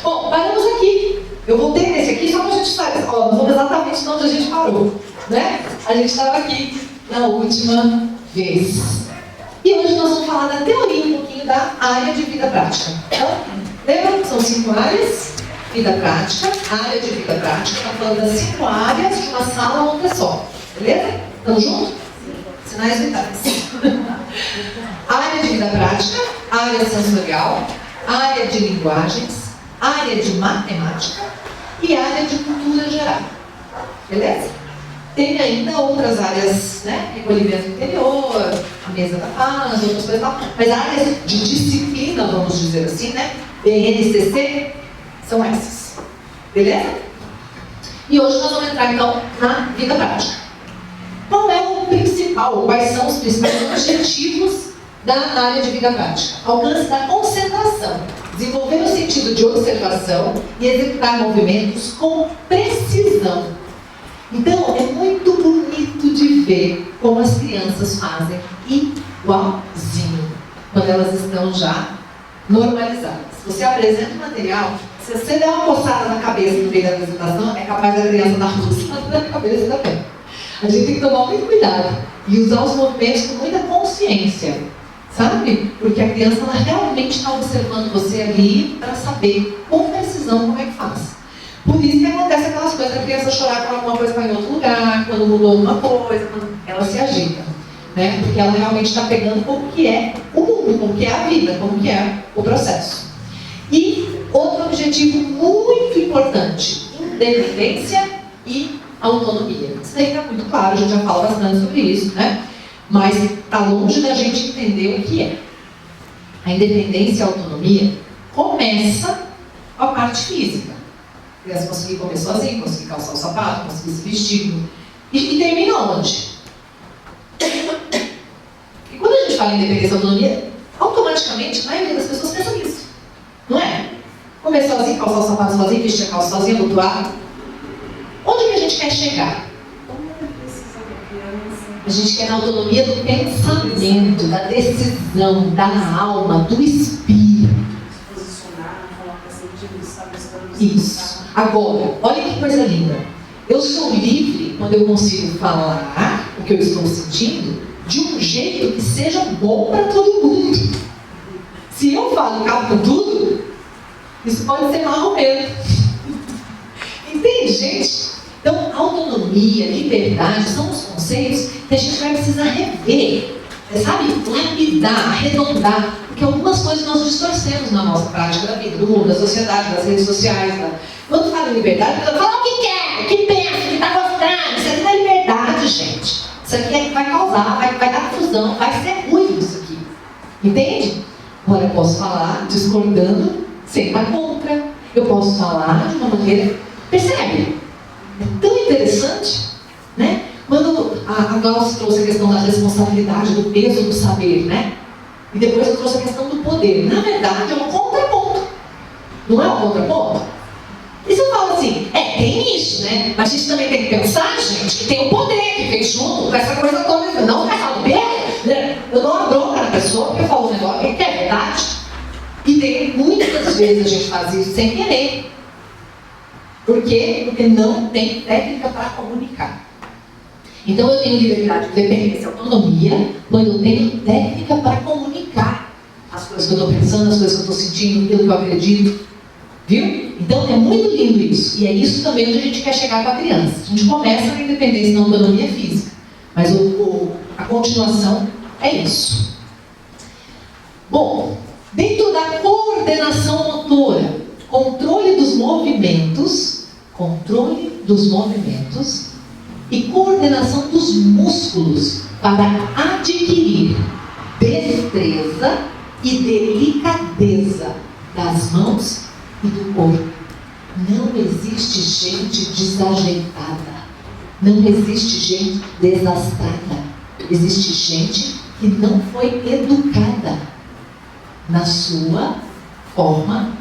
Bom, paramos aqui. Eu voltei nesse aqui só para a gente saber. Ó, nós vamos exatamente de onde a gente parou, né? A gente estava aqui na última vez. E hoje nós vamos falar da teoria, um pouquinho da área de vida prática. Então, lembra? São 5 áreas. Vida prática, área de vida prática. Está falando das 5 áreas de uma sala Montessori. Beleza? Estamos juntos? Sinais vitais. Área de vida prática, área sensorial, área de linguagens, área de matemática e área de cultura geral. Beleza? Tem ainda outras áreas, né? Recolhimento interior, a mesa da paz, outras coisas lá. Mas áreas de disciplina, vamos dizer assim, né? BNCC, são essas. Beleza? E hoje nós vamos entrar então na vida prática. Qual é o principal, quais são os principais objetivos da área de vida prática? Alcance da concentração, desenvolver o sentido de observação e executar movimentos com precisão. Então, é muito bonito de ver como as crianças fazem igualzinho, quando elas estão já normalizadas. Você apresenta o material, se você der uma coçada na cabeça no meio da apresentação, é capaz da criança dar coçada na cabeça também. A gente tem que tomar muito cuidado e usar os movimentos com muita consciência, sabe? Porque a criança ela realmente está observando você ali para saber com precisão como é que faz. Por isso que acontece aquelas coisas da criança chorar quando alguma coisa está em outro lugar, quando mudou alguma coisa, quando ela se agita, né? Porque ela realmente está pegando como que é o mundo, como que é a vida, como que é o processo. E outro objetivo muito importante, independência e autonomia. Isso daí está muito claro, a gente já fala bastante sobre isso, né? Mas está longe da gente entender o que é. A independência e a autonomia começa com a parte física. A criança conseguir comer sozinho, conseguir calçar o sapato, conseguir se vestir. E termina onde? E quando a gente fala em independência e autonomia, automaticamente a maioria das pessoas pensa nisso. Não é? Comer sozinho, calçar o sapato sozinho, vestir a calça sozinho, abotoar. Onde que a gente quer chegar? A gente quer na autonomia do pensamento, da decisão, da alma, do espírito. Isso. Agora, olha que coisa linda. Eu sou livre quando eu consigo falar o que eu estou sentindo de um jeito que seja bom para todo mundo. Se eu falo e cabo com tudo, isso pode ser mal mesmo. Entende, gente? Então, autonomia, liberdade são os conceitos que a gente vai precisar rever, sabe? Lapidar, arredondar, porque algumas coisas nós distorcemos na nossa prática da vida, do mundo, da sociedade, das redes sociais. Tá? Quando fala em liberdade, fala o que quer, o que pensa, o que está gostando. Isso aqui não é liberdade, gente. Isso aqui é que vai causar, vai dar confusão, vai ser ruim isso aqui. Entende? Agora eu posso falar discordando sem estar contra. Eu posso falar de uma maneira... Percebe? É tão interessante, né? Quando a Glaucia trouxe a questão da responsabilidade, do peso do saber, né? E depois eu trouxe a questão do poder. Na verdade, é um contraponto. Não é um contraponto? E se eu falo assim, tem isso, né? Mas a gente também tem que pensar, gente, que tem o poder que vem junto com essa coisa toda. Não vai falar peso, né? Eu dou uma bronca na pessoa porque eu falo um negócio que é verdade. E tem muitas vezes a gente faz isso sem querer. Por quê? Porque não tem técnica para comunicar. Então eu tenho liberdade, independência, autonomia, quando eu tenho técnica para comunicar as coisas que eu estou pensando, as coisas que eu estou sentindo, aquilo que eu acredito. Viu? Então é muito lindo isso. E é isso também onde a gente quer chegar com a criança. A gente começa na independência e na autonomia física. Mas a continuação é isso. Bom, dentro da coordenação motora, controle dos movimentos e coordenação dos músculos para adquirir destreza e delicadeza das mãos e do corpo. Não existe gente desajeitada. Não existe gente desastrada. Existe gente que não foi educada na sua forma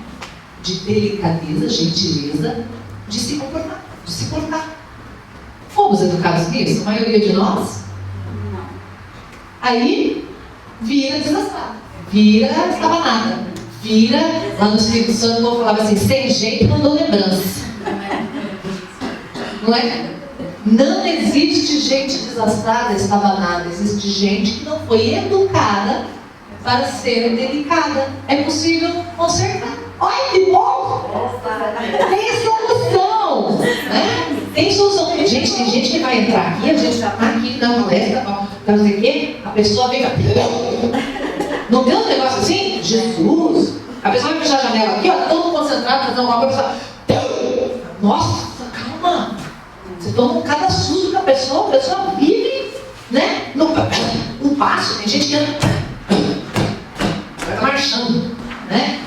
de delicadeza, gentileza, de se comportar, de se portar. Fomos educados nisso, a maioria de nós? Não. Aí, vira desastrado, vira estabanada, vira, lá no Espírito Santo, o povo falava assim, sem jeito não dou lembrança. Não é? Não existe gente desastrada, estabanada. Existe gente que não foi educada para ser delicada. É possível consertar. Olha que bom! Tem solução! Né? Tem solução. Gente, tem gente que vai entrar aqui, a gente está aqui na palestra, não sei o quê, a pessoa vem não tem um negócio assim? Jesus! A pessoa vai fechar a janela aqui, ó, todo concentrado, fazendo alguma coisa. Nossa, calma! Você toma cada susto que a pessoa vive, né? No passo, tem gente que anda, vai marchando, né?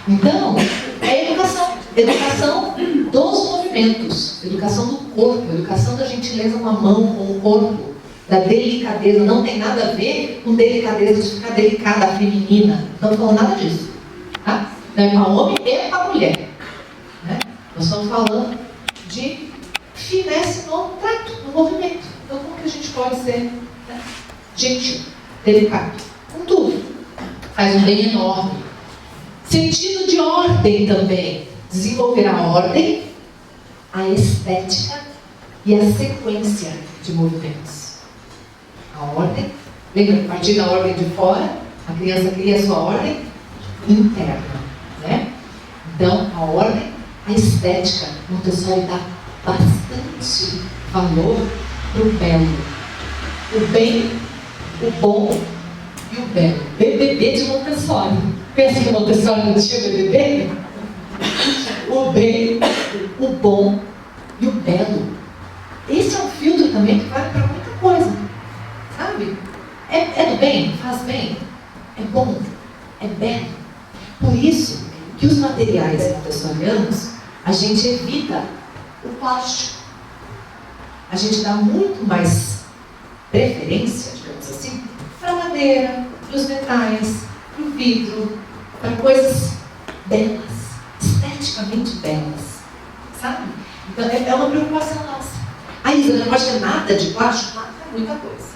Então, é educação. Educação dos movimentos, educação do corpo, educação da gentileza com a mão, com o corpo, da delicadeza. Não tem nada a ver com delicadeza de ficar delicada, feminina. Não estou falando nada disso. Tá? Não é para o homem e para a mulher. Né? Nós estamos falando de finesse no trato, no movimento. Então, como que a gente pode ser, né, gentil, delicado? Com tudo. Faz um bem enorme. Sentido de ordem também. Desenvolver a ordem, a estética e a sequência de movimentos. A ordem, lembra, a partir da ordem de fora, a criança cria a sua ordem interna, né? Então, a ordem, a estética, Montessori dá bastante valor para o belo. O bem, o bom e o belo. BBB de Montessori. Pensa que Montessori não tinha BBB? O bem, o bom e o belo. Esse é um filtro também que vale para muita coisa. Sabe? É do bem, faz bem, é bom, é belo. Por isso que os materiais montessorianos, a gente evita o plástico. A gente dá muito mais preferência, digamos assim, para a madeira, para os metais, para o vidro, para coisas belas, esteticamente belas, sabe? Então é uma preocupação nossa. A Isa não pode ter nada de plástico, nada é muita coisa.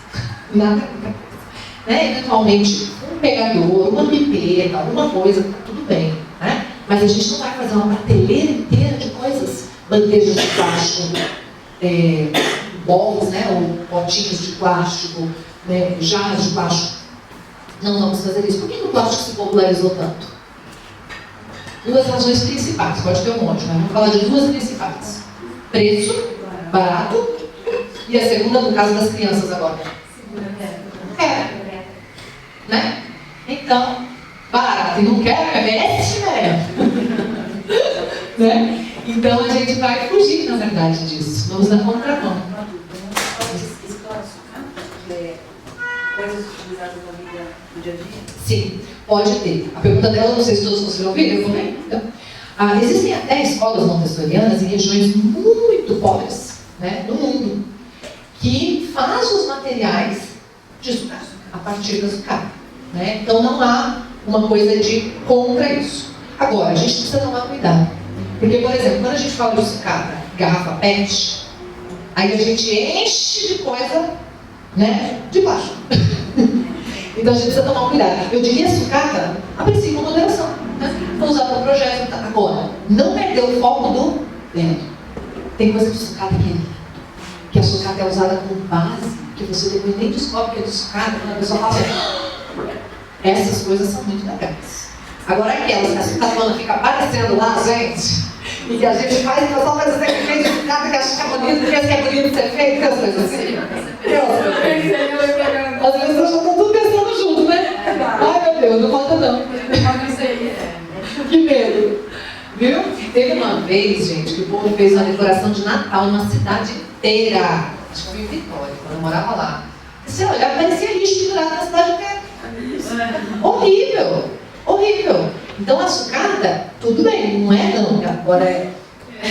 Nada é muita coisa. Né? Eventualmente, um pegador, uma pipeta, alguma coisa, tá tudo bem. Né? Mas a gente não vai fazer uma prateleira inteira de coisas, bandejas de plástico, bols, né? Ou potinhos de plástico, né? Jarras de plástico. Não vamos fazer isso. Por que o plástico se popularizou tanto? Duas razões principais, pode ter um monte, mas vamos falar de duas principais. Preço, barato, e a segunda, no caso das crianças agora. Né? Então, barato e não quer, merece, né? Então a gente vai fugir, na verdade, disso. Vamos na contramão. Coisas utilizadas na vida do dia a dia? Sim, pode ter. A pergunta dela, não sei se todos conseguiram ouvir, eu também. Então, existem até escolas montessorianas em regiões muito pobres, né, no mundo, que fazem os materiais de sucata, a partir da sucata. Né? Então não há uma coisa de contra isso. Agora, a gente precisa tomar cuidado. Porque, por exemplo, quando a gente fala de sucata, garrafa PET, aí a gente enche de coisa, né, de plástico. Então a gente precisa tomar cuidado. Eu diria sucata, a princípio, moderação. Né? Vou usar para o projeto. Tá? Agora, não perder o foco do dentro. Tem coisa de sucata que a sucata é usada como base, que você depois nem descobre que é de sucata, quando a pessoa fala assim, essas coisas são muito legais. Agora aquelas que a sucatona fica aparecendo lá, gente, e que a gente faz, e o pessoal faz assim, que fez de sucata, que acha que é bonito, que é bonito ser feito, que as coisas assim. As pessoas já estão tudo pensando junto, né? Ai meu Deus, não falta não. Que medo. Viu? Teve uma vez, gente, que o povo fez uma decoração de Natal numa cidade inteira. Acho que foi em Vitória, quando eu morava lá. Você olhava, parecia lixo pendurado na cidade inteira. Horrível, horrível. Então a sucata, tudo bem, não é não. Agora é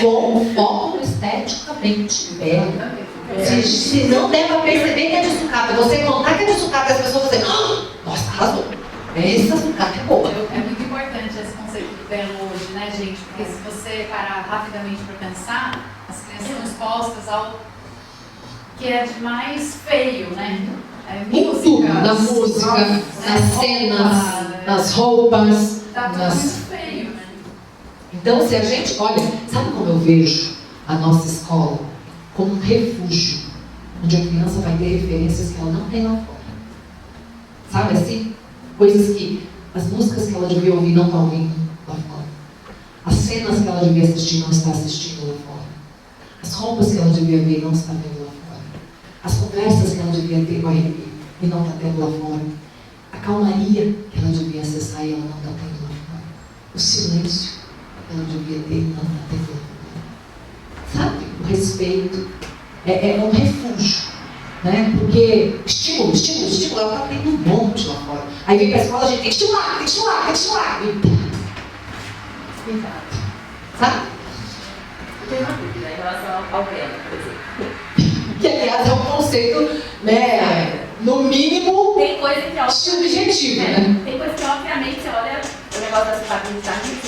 bom, foco esteticamente belo. Se não der para perceber que é de sucata, você contar que é de sucata, as pessoas vão dizer, nossa, arrasou. Essa sucata é boa. É muito importante esse conceito do belo hoje, né, gente? Porque se você parar rapidamente para pensar, as crianças são expostas ao que é de mais feio, né? Em tudo, na música, nas cenas, nas roupas, Tá tudo nas... muito feio, né? Então, se a gente, olha, sabe como eu vejo a nossa escola? Como um refúgio, onde a criança vai ter referências que ela não tem lá fora. Sabe assim? Coisas que, as músicas que ela devia ouvir não está ouvindo lá fora. As cenas que ela devia assistir não está assistindo lá fora. As roupas que ela devia ver não está vendo lá fora. As conversas que ela devia ter com a Rebe e não está tendo lá fora. A calmaria que ela devia acessar e ela não está tendo lá fora. O silêncio que ela devia ter e não está tendo lá fora. Sabe? O respeito. É um refúgio. Né? Porque estímulo, ela está tendo um monte lá fora. Aí vem para a escola, a gente tem que estimular. Cuidado. Sabe? Eu tenho uma dúvida em relação ao vento, por exemplo. Que aliás é um conceito, né, no mínimo, Tem coisa que subjetivo, né? Tem coisa que obviamente você olha o negócio da cidade,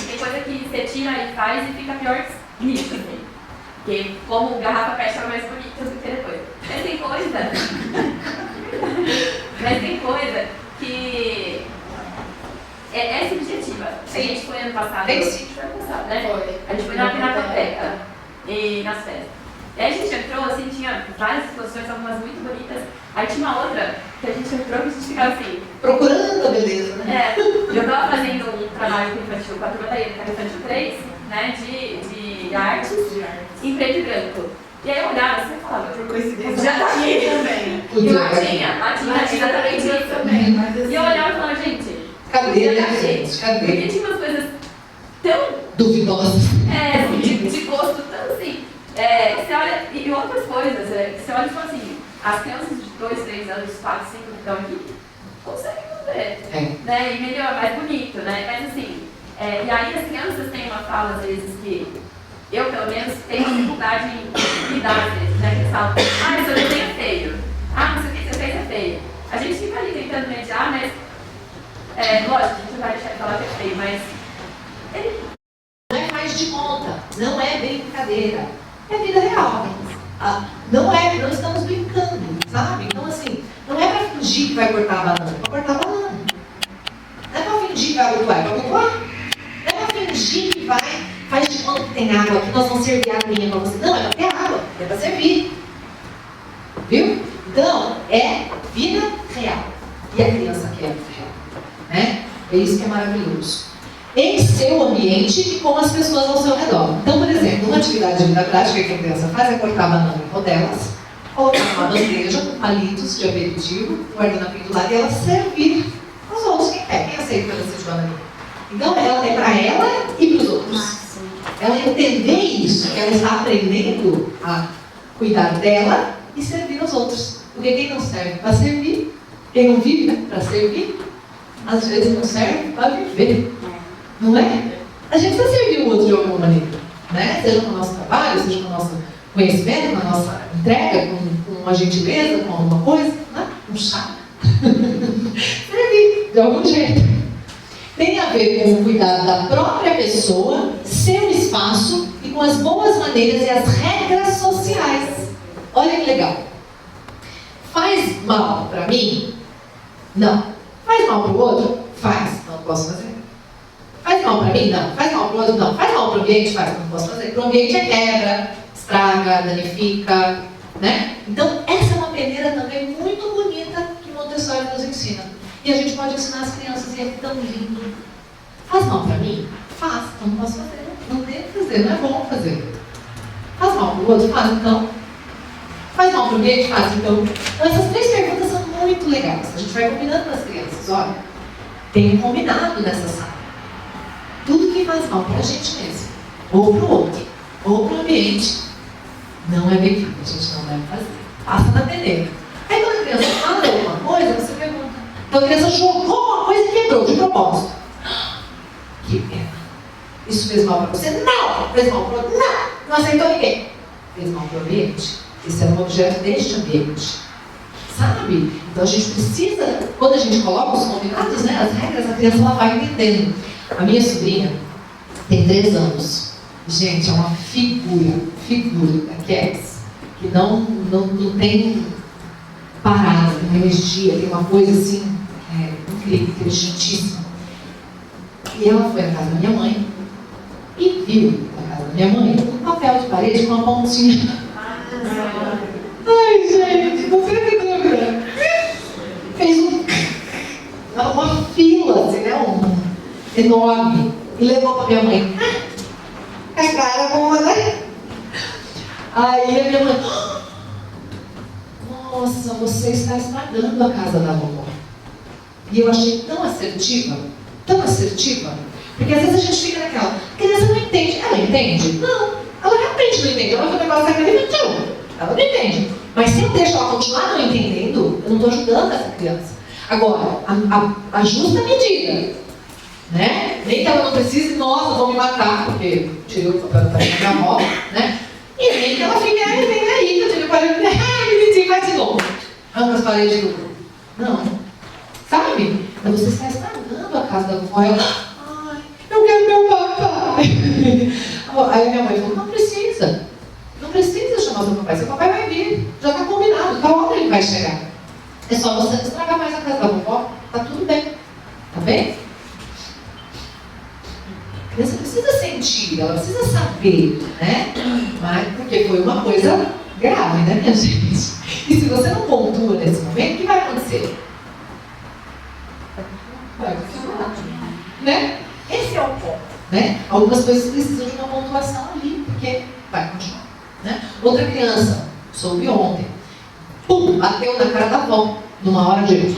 tem coisa que você tira e faz e fica pior nisso, assim. Porque como garrafa pet era mais bonita do que depois. Mas tem coisa que é subjetiva. A gente foi ano passado, Tem né? Foi. A gente foi na Pinacoteca e nas festas. E aí a gente entrou, assim, tinha várias exposições, algumas muito bonitas. Aí tinha uma outra que a gente entrou e a gente ficava assim. Procurando a beleza, né? Eu estava fazendo um trabalho com infantil, com a turma da Infantil 3, né, de artes em preto e branco. E aí eu olhava assim e falava, Por coincidência, já tá aqui também. E lá tinha exatamente isso. Também, mas assim, E eu olhava e falava, gente, Cadê, né, já gente? Porque Cadê? tinha umas coisas tão, Duvidosas. de gosto tão assim. Você olha, e outras coisas, que você olha e fala assim, as crianças de 2, 3 anos, 4, 5 que estão aqui, conseguem ver, né? E melhor, mais bonito, né? Mas assim, e aí as crianças têm uma fala, às vezes, que eu, pelo menos, tenho dificuldade em lidar, às vezes, né? Que eles falam, seu desenho é feio. Não sei o que você fez é feio. A gente fica ali tentando mediar, mas, lógico, a gente não vai deixar de falar que é feio, mas Não é faz de conta, não é brincadeira, é vida real. Não estamos brincando, sabe? Então assim, não é para fingir que vai cortar a banana, é para cortar a banana. Não é para fingir que vai abotoar, é para abotoar. Não é para fingir que faz de conta que tem água aqui, nós vamos servir a aguinha para você. Não, é para ter água, é para servir. Viu? Então, é vida real. E a criança quer vida real. Né? É isso que é maravilhoso. Em seu ambiente e com as pessoas ao seu redor. Então, por exemplo, uma atividade de vida prática que a criança faz é cortar banana em rodelas, colocar numa bandeja com palitos de aperitivo, um guardanapinho do lado e ela servir aos outros. Quem aceita um pedacinho de banana? Então, ela é para ela e para os outros. Ela entender isso, que ela está aprendendo a cuidar dela e servir aos outros. Porque quem não serve para servir, quem não vive, né, para servir, às vezes não serve para viver. Não é? A gente precisa servir o outro de alguma maneira, né? Seja com o nosso trabalho, seja com o nosso conhecimento, com a nossa entrega, com uma gentileza, com alguma coisa, né? Um chá. Servir de algum jeito. Tem a ver com o cuidado da própria pessoa, seu espaço e com as boas maneiras e as regras sociais. Olha que legal. Faz mal para mim? Não. Faz mal para o outro? Faz. Não posso fazer. Faz mal para mim? Não. Faz mal para o outro? Não. Faz mal para o ambiente? Faz. Não posso fazer. Para o ambiente é quebra, estraga, danifica, né? Então, essa é uma peneira também muito bonita que Montessori nos ensina. E a gente pode ensinar as crianças e é tão lindo. Faz mal para mim? Faz. Então, não posso fazer. Não devo fazer. Não é bom fazer. Faz mal para o outro? Faz. Então, faz mal para o ambiente? Faz. Então, essas 3 perguntas são muito legais. A gente vai combinando com as crianças. Olha, tem um combinado nessa sala. Tudo que faz mal para a gente mesmo, ou para o outro, ou para o ambiente, não é bem-vindo. A gente não deve fazer. Passa na peneira. Aí quando a criança fala alguma coisa, você pergunta. Então a criança jogou uma coisa e quebrou, de propósito. Que pena. Isso fez mal para você? Não! Fez mal para o outro? Não! Não aceitou ninguém. Fez mal para o ambiente. Esse é um objeto deste ambiente. Sabe? Então a gente precisa, quando a gente coloca os combinados, né, as regras, a criança ela vai entendendo. A minha sobrinha tem 3 anos. Gente, é uma figura, que não tem parada, tem uma energia, tem uma coisa assim, incrível, inteligentíssima. E ela foi à casa da minha mãe e viu na casa da minha mãe um papel de parede com uma pontinha. Ai, gente, não sei que dúvida. Fez uma fila, assim, né? Enorme. E levou para minha mãe. A cara boa, né? Aí a minha mãe, nossa, você está estragando a casa da vovó. E eu achei tão assertiva, porque às vezes a gente fica naquela, a criança não entende. Ela entende? Não, ela realmente não entende. Ela vai fazer um negócio daquele e ela não entende. Mas se eu deixo ela continuar não entendendo, eu não estou ajudando essa criança. Agora, a justa medida, né? Nem que ela não precise, nossa, vão me matar, porque tirei o papel da minha avó, né? E nem que ela fique, ai, vem aí, que eu tirei o papel, bonitinho, vai de novo. Arranca as paredes do grupo. Não. Sabe? Mas você está estragando a casa da vovó. Ela, ai, eu quero meu papai. Aí minha mãe falou, não precisa chamar seu papai. Seu papai vai vir, já está combinado, tá hora ele vai chegar. É só você não estragar mais a casa da vovó, tá tudo bem. Tá bem? A criança precisa sentir, ela precisa saber, né? Mas porque foi uma coisa grave, né, minha gente? E se você não pontua nesse momento, o que vai acontecer? Vai continuar, né? Esse é o ponto, né? Algumas coisas precisam de uma pontuação ali, porque vai continuar, né? Outra criança, soube ontem, pum, bateu na cara da avó, numa hora de...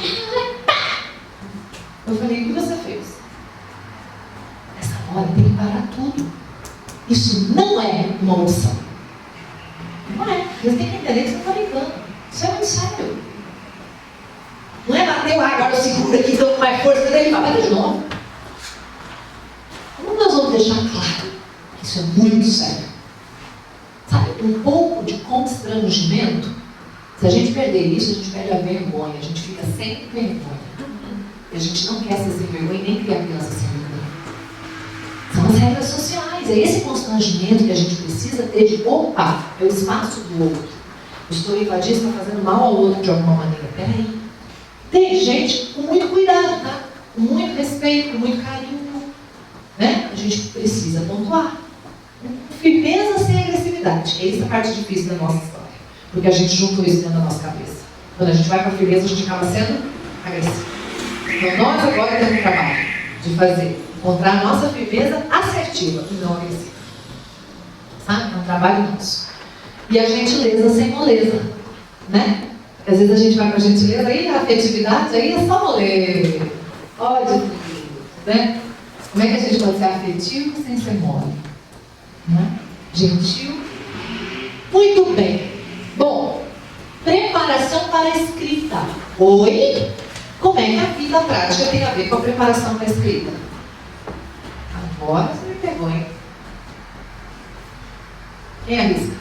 Eu falei, o que você fez? Nessa hora tem que parar tudo. Isso não é uma opção. Não é. Você tem que entender que você está brincando. Isso é muito sério. Não é bater, agora eu seguro aqui, dou mais força dele, vai bater de novo. Como nós vamos deixar claro que isso é muito sério? Sabe, um pouco de constrangimento, se a gente perder isso, a gente perde a vergonha, a gente fica sem vergonha. E a gente não quer ser sem vergonha, nem criar criança sem vergonha. São as regras sociais, é esse constrangimento que a gente precisa ter de, opa, é o espaço do outro. Eu estou invadindo, estou fazendo mal ao outro de alguma maneira. Peraí. Tem gente com muito cuidado, tá? Com muito respeito, com muito carinho. Né? A gente precisa pontuar. Com firmeza sem agressividade. É essa a parte difícil da nossa história. Porque a gente juntou isso dentro da nossa cabeça. Quando a gente vai para a firmeza, a gente acaba sendo agressivo. Então nós agora temos um trabalho de fazer. Encontrar a nossa firmeza assertiva e não agressiva. Sabe? É um trabalho nosso. E a gentileza sem moleza. Né? Porque às vezes a gente vai para a gentileza e a afetividade aí é só moleza. Olha, né? Como é que a gente pode ser afetivo sem ser mole? Né? Gentil. Muito bem. Bom, preparação para a escrita. Oi? Como é que a vida prática tem a ver com a preparação para a escrita? Agora você me pegou, hein? Quem arrisca?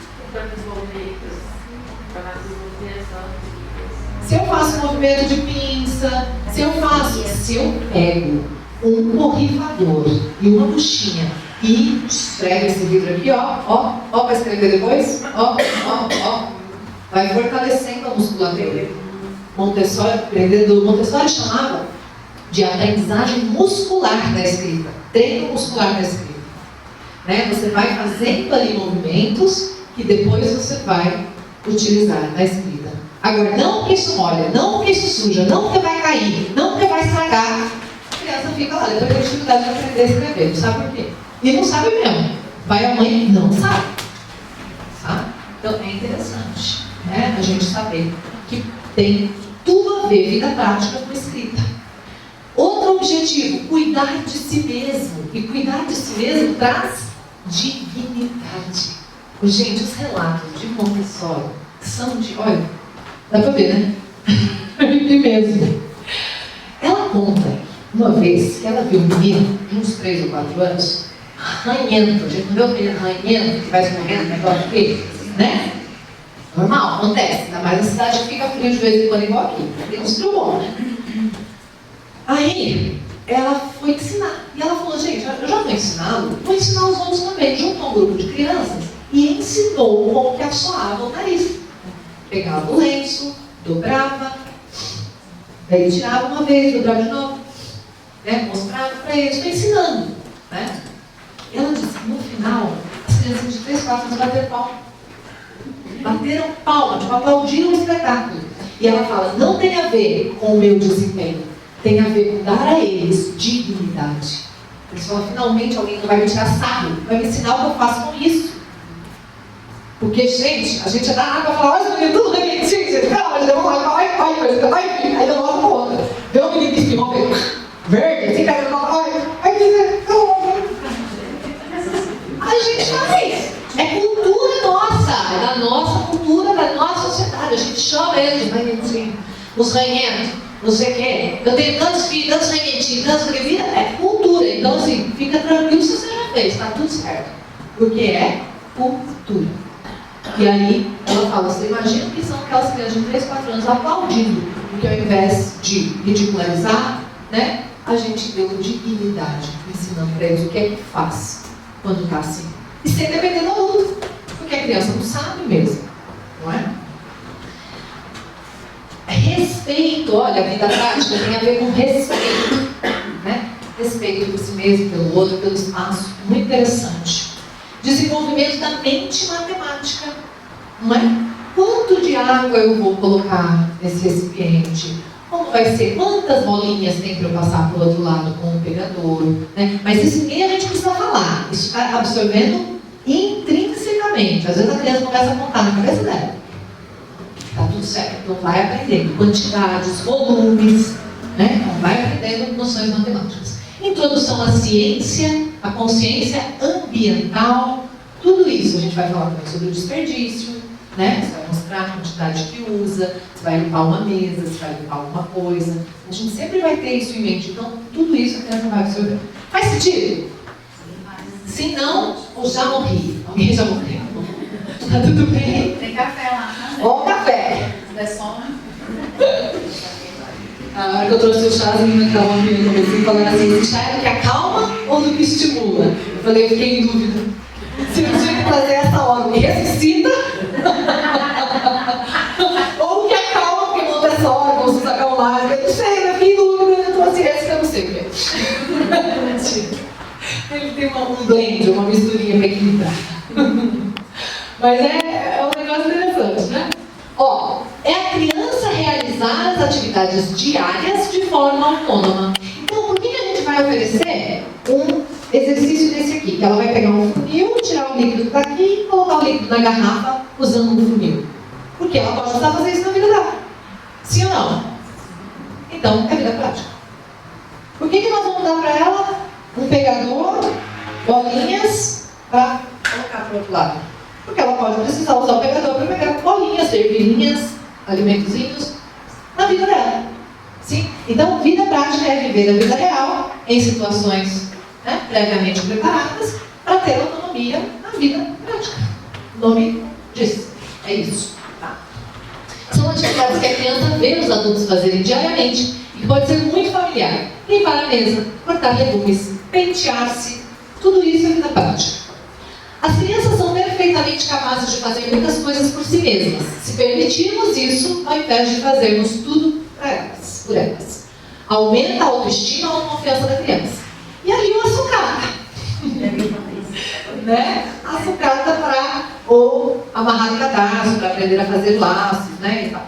Se eu faço um movimento de pinça, se eu pego um borrifador e uma buchinha e escreve esse livro aqui, ó, para escrever depois, ó, vai fortalecendo a musculatura. Montessori chamava de aprendizagem muscular da escrita, treino muscular da escrita. Né? Você vai fazendo ali movimentos que depois você vai utilizar na escrita. Agora, não porque isso molha, não porque isso suja, não porque vai cair, não porque vai estragar. A criança fica lá, depois tem dificuldade de aprender a escrever, não sabe por quê? E não sabe mesmo. Pai ou mãe não sabe. Sabe? Então é interessante, né, a gente saber que tem tudo a ver vida prática com escrita. Outro objetivo, cuidar de si mesmo. E cuidar de si mesmo traz dignidade. Gente, os relatos de Montessori são de... Olha, dá pra ver, né? De mesmo. Ela conta uma vez que ela viu um menino de uns 3 ou 4 anos ranhento. A gente não vê o menino ranhento que vai escorrendo, negócio aqui, né? Normal, acontece. Ainda mais na cidade que fica frio de vez em quando, igual aqui. Tem uns frio bom, né? Aí, ela foi ensinar. E ela falou, gente, eu já estou ensinando, vou ensinar os outros também. Juntou um grupo de crianças e ensinou como que assoava o nariz. Pegava o lenço, dobrava, daí tirava uma vez, dobrava de novo, né? Mostrava para eles, estou ensinando. Né? E ela disse, no final, as crianças de 3, 4 anos bateram palma. Bateram palma, tipo, aplaudiram o espetáculo. E ela fala, não tem a ver com o meu desempenho, tem a ver com dar a eles dignidade. Eles falam, finalmente alguém não vai me tirar sarro, vai me ensinar o que eu faço com isso. Porque, gente, a gente é danado pra falar, olha, menino, tudo repentinho, calma, gente, vamos lá, vai, aí dá uma pra outra. Vê o menino que espirrou, verde, assim, pega uma a gente faz. É cultura nossa, é da nossa cultura, da nossa sociedade. A gente chama eles os ranhentos, não sei o quê. Eu tenho tantos filhos, tantos ranhentinhos, tantos vida. É cultura. Então, assim, fica tranquilo se você já fez, tá tudo certo. Porque é cultura. E aí, ela fala, você imagina que são aquelas crianças de 3, 4 anos aplaudindo, porque ao invés de ridicularizar, né, a gente deu dignidade, ensinando para eles o que é que faz quando está assim. E sem depender do adulto, porque a criança não sabe mesmo, não é? Respeito, olha, a vida prática tem a ver com respeito, né? Respeito por si mesmo, pelo outro, pelo espaço, muito interessante. Desenvolvimento da mente matemática, não é? Quanto de água eu vou colocar nesse recipiente? Como vai ser? Quantas bolinhas tem para eu passar para o outro lado com o pegador? Né? Mas isso nem a gente precisa falar. Isso está absorvendo intrinsecamente. Às vezes a criança começa a contar na cabeça dela. Está tudo certo. Então vai aprendendo quantidades, volumes, né? Então vai aprendendo noções matemáticas. Introdução à ciência, à consciência ambiental, tudo isso a gente vai falar também sobre o desperdício, né? Você vai mostrar a quantidade que usa, você vai limpar uma mesa, você vai limpar alguma coisa. A gente sempre vai ter isso em mente. Então, tudo isso a criança vai absorver. Faz sentido? Se não, eu já morri. Alguém já morreu? Tá tudo bem? Tem café lá, né? Ó o café. Se der sono. A hora que eu trouxe o chazinho naquela maminha, eu comecei a falar assim, chá é do que acalma ou do que estimula? Eu falei, eu fiquei em dúvida. Se eu tinha que fazer essa hora, me ressuscita? Ou que acalma, porque monta essa hora, vamos se acalmar. Eu não sei, eu fiquei em dúvida, eu trouxe esse que eu não sei o que é. Ele tem um blend, uma misturinha para equilibrar. Mas é um negócio interessante, né? Ó, é a criança realizar as atividades diárias de forma autônoma. Então, por que a gente vai oferecer um exercício desse aqui? Que ela vai pegar um funil, tirar o líquido que está aqui e colocar o líquido na garrafa usando um funil. Porque ela pode precisar fazer isso na vida dela. Sim ou não? Então, é vida prática. Por que nós vamos dar para ela um pegador, bolinhas, para colocar para o outro lado? Porque ela pode precisar usar o pegador para pegar bolinhas, ervilhinhas, alimentozinhos na vida dela. Sim? Então, vida prática é viver a vida real em situações, né, previamente preparadas para ter autonomia na vida prática. O nome diz. É isso. Tá? São atividades que a criança vê os adultos fazerem diariamente e que pode ser muito familiar. Limpar a mesa, cortar legumes, pentear-se, tudo isso é vida prática. As crianças são perfeitamente capazes de fazer muitas coisas por si mesmas, se permitirmos isso, ao invés de fazermos tudo para elas, por elas. Aumenta a autoestima e a autoconfiança da criança. E aí o açucata. Né? A sucata para ou amarrar o cadastro, para aprender a fazer laços, né? E tal.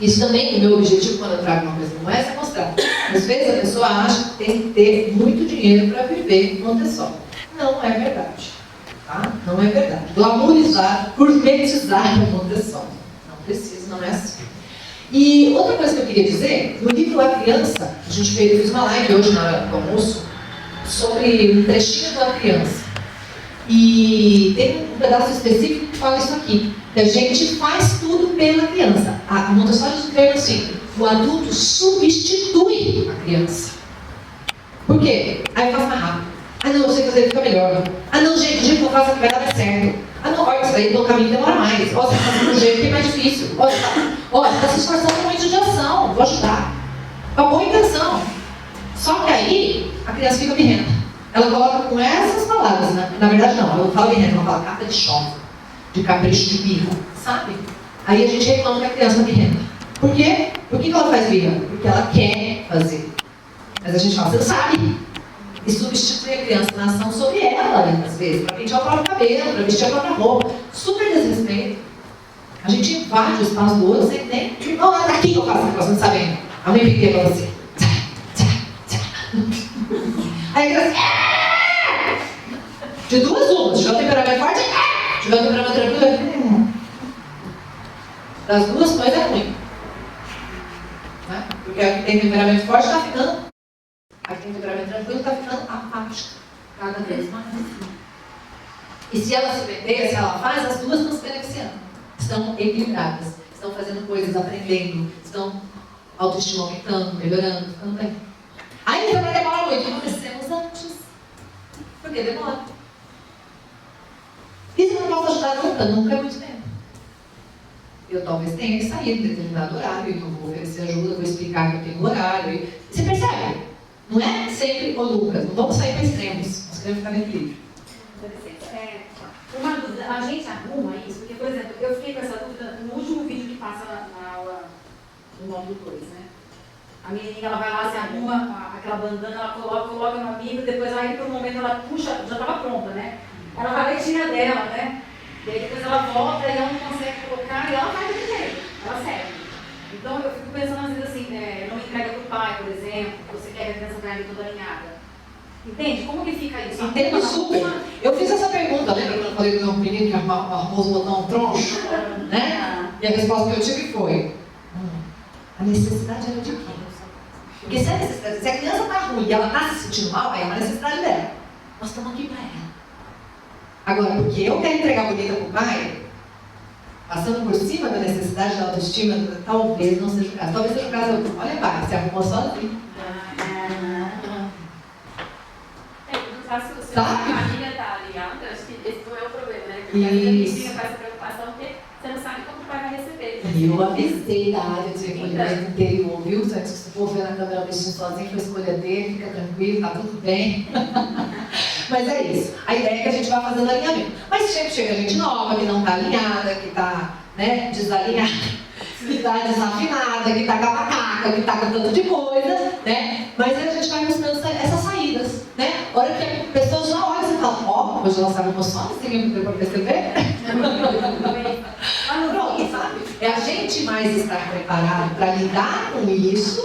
Isso também, o meu objetivo quando eu trago uma coisa como essa é mostrar. Às vezes a pessoa acha que tem que ter muito dinheiro para viver Montessori. Não é verdade. Tá? Não é verdade. Glamourizar, gourmetizar o Montessori. Não precisa, não é assim. E outra coisa que eu queria dizer, no livro A Criança, a gente fez uma live hoje na hora do almoço sobre um trechinho da criança. E tem um pedaço específico que fala isso aqui, que a gente faz tudo pela criança. A Montessori escreve assim, o adulto substitui a criança. Por quê? Aí eu faço mais rápido. Ah não, eu sei fazer, fica melhor. Ah não, gente, o jeito que eu faço aqui vai dar mais certo. Ah não, olha, isso daí pelo caminho demora mais. Ó, você está fazendo um jeito que é mais difícil. Ó, você está se esforçando com uma judiação, vou ajudar. Com a boa intenção. Só que aí, a criança fica birrenta. Ela coloca com essas palavras, né? Na verdade não, ela não fala birrenta, ela fala capa de chão, de capricho de birra, sabe? Aí a gente reclama que a criança é birrenta. Por quê? Por que ela faz birra? Porque ela quer fazer. Mas a gente fala, você não sabe. E substitui a criança na ação sobre ela, às vezes, para pentear o próprio cabelo, para vestir a própria roupa. Super desrespeito. A gente invade o espaço do outro sem nem. Não, é daqui que eu faço esse negócio, não sabendo. A mãe pedia pra você. Aí a criança. De duas uma. Se tiver um temperamento forte, se tiver um temperamento tranquilo, das duas coisas é ruim. Né? Porque a que tem temperamento forte está ficando. A que tem temperamento tranquilo está ficando apática. Cada vez mais. E se ela se meter, se ela faz, as duas estão se beneficiando. Estão equilibradas. Estão fazendo coisas, aprendendo. Estão autoestima aumentando, melhorando, ficando bem. Aí também demora muito. Comecemos antes. Porque demora. E se não posso ajudar nunca? Nunca é muito tempo. Eu talvez tenha que sair em determinado horário, então vou oferecer ajuda, vou explicar que eu tenho horário. E você percebe? Não é sempre ou nunca. Não vamos sair para extremos. Nós queremos ficar no equilíbrio. Uma dúvida, a gente arruma isso, porque, por exemplo, eu fiquei com essa dúvida no último vídeo que passa na aula do módulo 2, né? A menininha, ela vai lá, se arruma aquela bandana, ela coloca no amigo, depois aí por um momento ela puxa, já estava pronta, né? Ela vai e tira dela, né? E aí depois ela volta e ela não consegue colocar e ela faz do jeito, ela serve. Então eu fico pensando às vezes assim, não entrega para o pai, por exemplo, você quer que a criança caia toda alinhada. Entende? Como que fica isso? Entendo super. Eu fiz essa pergunta, lembra quando eu falei do meu menino que arrumou os botões troncho? Né? E a resposta que eu tive foi: a necessidade era de quê? Porque se a criança está ruim e ela está se sentindo mal, aí é uma necessidade dela. Nós estamos aqui para ela. Agora, porque eu quero entregar bonita para o pai, passando por cima da necessidade da autoestima, talvez não seja o caso. Talvez seja o caso, olha, pai, você arrumou sozinho. Se a família está alinhada, acho que esse não é o problema, né? Porque às vezes a gente fica com essa preocupação porque você não sabe como o pai vai receber. E eu avisei da área de recolhimento interior, viu? Se você for ver na câmera mexendo sozinho, foi a escolha dele, fica tranquilo, tá tudo bem. Mas é isso. A ideia é que a gente vai fazendo alinhamento. Mas sempre chega gente nova, que não está alinhada, que está, né, desalinhada, que está desafinada, que está com a macaca, que está com tanto de coisa, né? Mas a gente vai buscando essas saídas, né? A hora que a pessoa já olha e fala, ó, hoje ela sabe emoções, tem para perceber? Pronto, sabe? É a gente mais estar preparado para lidar com isso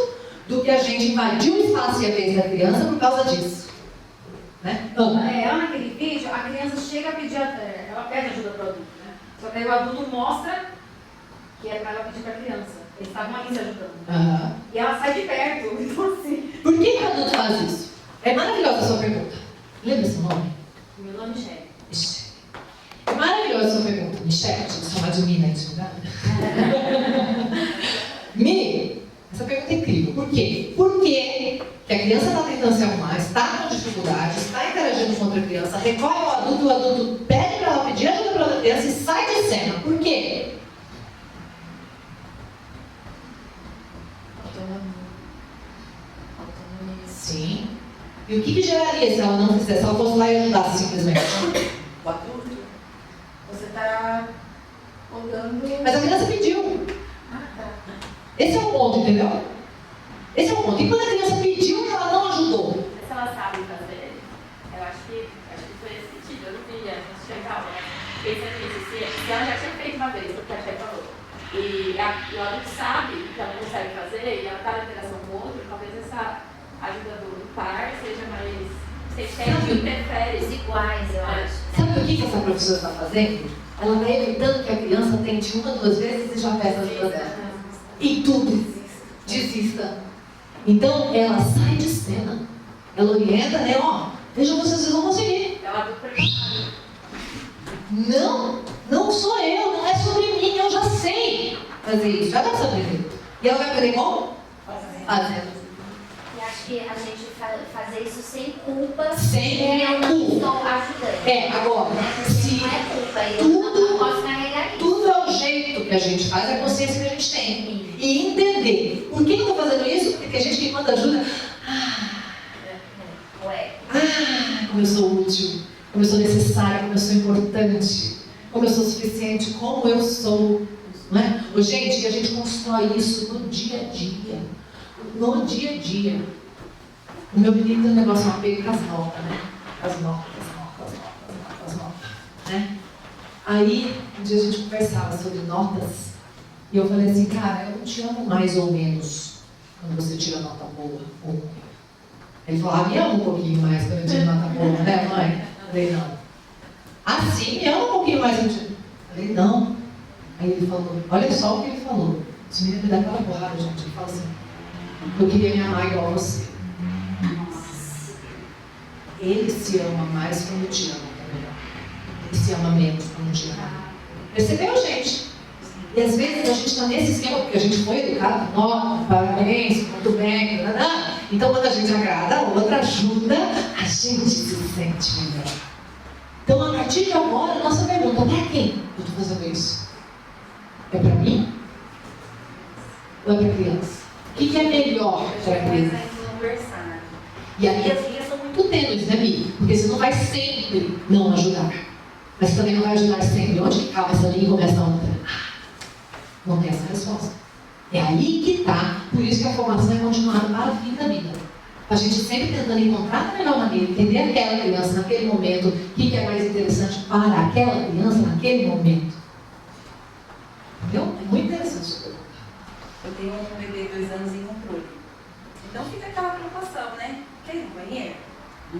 do que a gente invadir o espaço e a vez da criança por causa disso. Né? Ela naquele vídeo, a criança chega a pedir, ela pede ajuda para o adulto, né? Só que aí o adulto mostra que é para ela pedir para a criança. Eles estavam ali se ajudando. E ela sai de perto, então assim. Por que o adulto faz isso? É maravilhosa a sua pergunta. Lembra seu nome? Meu nome é Michelle. Michelle. É maravilhosa a sua pergunta. Michelle, deixa eu chamar de Mina, intimidade. Mi, essa pergunta é incrível. Por quê? Porque que a criança está tentando se arrumar, está com dificuldade, está interagindo com outra criança, recorre ao adulto, o adulto pede para ela pedir ajuda para outra criança e sai de cena. Por quê? Sim. E o que geraria se ela não fizesse? Se ela fosse lá e ajudasse simplesmente? O adulto, você está olhando. Mas a criança pediu. Esse é o ponto, entendeu? Esse é o ponto. E quando a criança pediu e ela não ajudou? Se ela sabe fazer, eu acho que foi esse sentido. Eu não vi antes de chegar lá. Pensando nisso, se ela já tinha feito uma vez, porque a Tia falou, e o adulto sabe que ela não consegue fazer, e ela está na interação com o outro, talvez essa ajuda do par seja mais. Você sente que interfere. Iguais, eu acho. Sabe o que essa professora está fazendo? Ela está evitando que a criança tente uma, duas vezes e já peça ajuda dela. E tudo. Desista. Então, ela sai de cena. Ela orienta, né? Ó, vejam vocês vão conseguir. É o adulto preparado. Não sou eu, não é sobre mim, eu já sei fazer isso. Já dá para aprender. E ela vai aprender como? Fazendo. E acho que a gente fazer isso sem culpa. Sem eu não culpa. estou ajudando. Não Agora, é culpa, eu não posso carregar isso. tudo é o jeito que a gente faz, é a consciência que a gente tem. E entender. Por que eu estou fazendo isso? Porque a gente que manda ajuda. Como eu sou útil, como eu sou necessária, como eu sou importante, como eu sou suficiente, como eu sou não é? Ô, gente, e a gente constrói isso no dia a dia. No dia a dia. O meu menino tem um negócio uma apego com as notas, né? As notas, né? Aí, um dia a gente conversava sobre notas, e eu falei assim, cara, eu não te amo mais ou menos quando você tira nota boa ou ruim. Ele falou, me ama um pouquinho mais quando eu tiro nota boa, né, mãe? Eu falei, não. Sim, me ama um pouquinho mais quando eu tiro. Eu falei, não. Aí ele falou, olha só o que ele falou. Esse menino me dá aquela porrada, gente. Ele fala assim, eu queria me amar igual a você. Ele se ama mais quando te ama também. Ele se ama menos quando te ama. Percebeu, gente? E às vezes a gente está nesse esquema, porque a gente foi educado, nota, parabéns, muito bem, nanã. Então quando a gente agrada, a outra ajuda, a gente se sente melhor. Então a partir de agora, nossa pergunta, para quem eu estou fazendo isso? É para mim? Ou é para a criança? O que é melhor para a criança? E aí as linhas são muito tênues, né, Mi? Porque você não vai sempre não ajudar. Mas você também não vai ajudar sempre. Onde que acaba essa linha e começa a outra? Não tem essa resposta. É aí que está. Por isso que a formação é continuada para o fim da vida. A gente sempre tentando encontrar a melhor maneira, entender aquela criança naquele momento, o que é mais interessante para aquela criança naquele momento. Entendeu? É muito interessante isso. Eu tenho um bebê de 2 anos em controle. Então fica aquela preocupação, né? Quer ir no banheiro?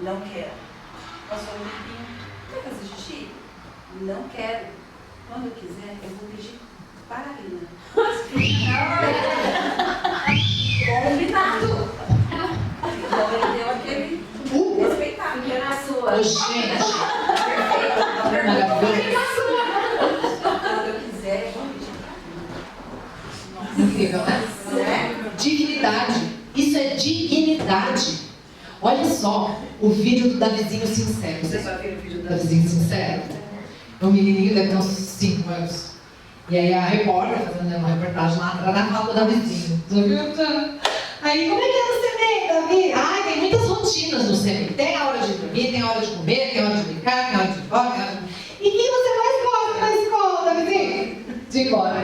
Não quero. Passou um tempinho. Quer fazer xixi? Não quero. Quando eu quiser, eu vou pedir para ele. Combinado. Então ele deu aquele respeitar. Porque na sua. Gente, Quando eu quiser, eu vou pedir para ele. incrível, né? Dignidade. Isso é dignidade. Olha só o vídeo do Davizinho Sincero. Vocês já viram o vídeo do Davizinho Sincero? É um menininho, deve ter uns 5 anos. E aí a repórter fazendo uma reportagem lá atrás na fala do Davizinho. Aí, como é que é no CMEI, Davi? Ai, tem muitas rotinas no CMEI. Tem a hora de dormir, tem a hora de comer, tem a hora de brincar, tem a hora de ir embora, tem a hora de... E quem você mais gosta na escola, Davizinho? De ir embora.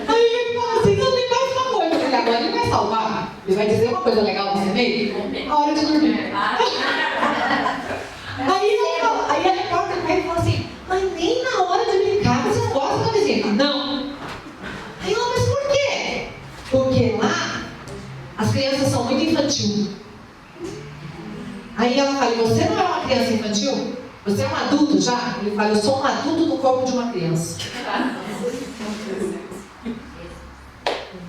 Aí ele fala assim, não, tem mais uma coisa. Porque agora ele vai salvar. Ele vai dizer uma coisa legal no CMEI. A hora de dormir. Aí a repórter pega e fala assim, mas nem na hora de brincar você não gosta da vizinha. Não. Aí ela, mas por quê? Porque lá as crianças são muito infantil. Aí ela fala, você não é uma criança infantil? Você é um adulto já? Ele fala, eu sou um adulto no corpo de uma criança.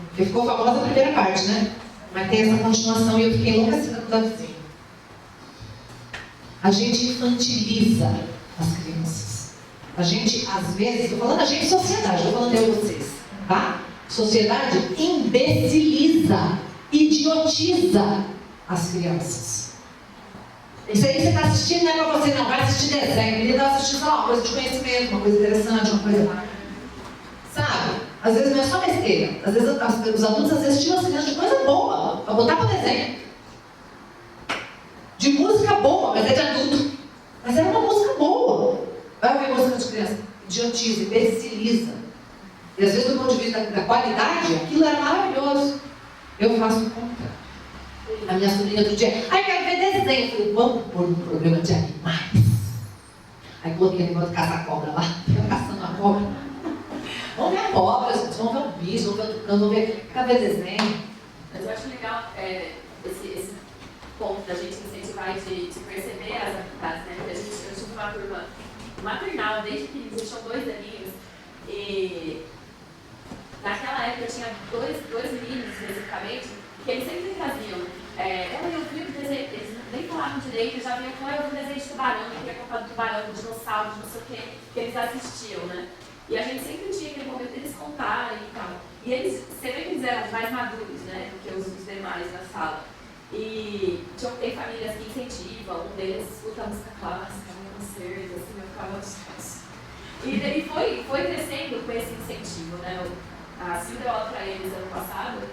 Porque ficou famosa a primeira parte, né? Mas tem essa continuação e eu fiquei enlouquecida com o Davizinho. A gente infantiliza as crianças. A gente, às vezes, estou falando a gente sociedade, estou falando eu e vocês, tá? Sociedade imbeciliza, idiotiza as crianças. Isso aí você está assistindo, não é para você não, vai assistir desenho. O menino está assistindo, sei lá, uma coisa de conhecimento, uma coisa interessante, uma coisa... Sabe? Às vezes não é só besteira. Às vezes os adultos às vezes tiram as crianças de coisa boa, para botar para desenho. De música boa, mas é de adulto. Mas era uma música boa. Vai ouvir música de criança. Idiotiza, imbeciliza. E às vezes, do ponto de vista da qualidade, aquilo era maravilhoso. Eu faço o contrário. A minha sobrinha outro dia, ai, quero ver desenho. Eu falei, vamos pôr um programa de animais. Aí coloquei o negócio de caçar cobra lá. Fica caçando a cobra. Vamos ver a cobra, vamos ver o bicho, vamos ver o tucano, vamos ver. Quero ver desenho. Mas eu acho legal esse ponto da gente incentivar de perceber as habilidades, né? Porque eu tive uma turma maternal desde que eles tinham 2 aninhos e naquela época eu tinha dois meninos especificamente que eles sempre traziam. Eu vi o desenho, eles nem falavam direito, já vinham com eu vi o desenho de tubarão, eu queria comprar do tubarão, do dinossauro, de não sei o que eles assistiam, né? E a gente sempre tinha aquele momento deles contarem e tal. E eles, você vê que eles eram mais maduros, né? Do que os demais na sala. E tem famílias que incentivam, um deles escuta música clássica, concertos, assim, eu ficava descanso. E daí foi crescendo com esse incentivo, né? A Silvia deu aula para eles ano passado, no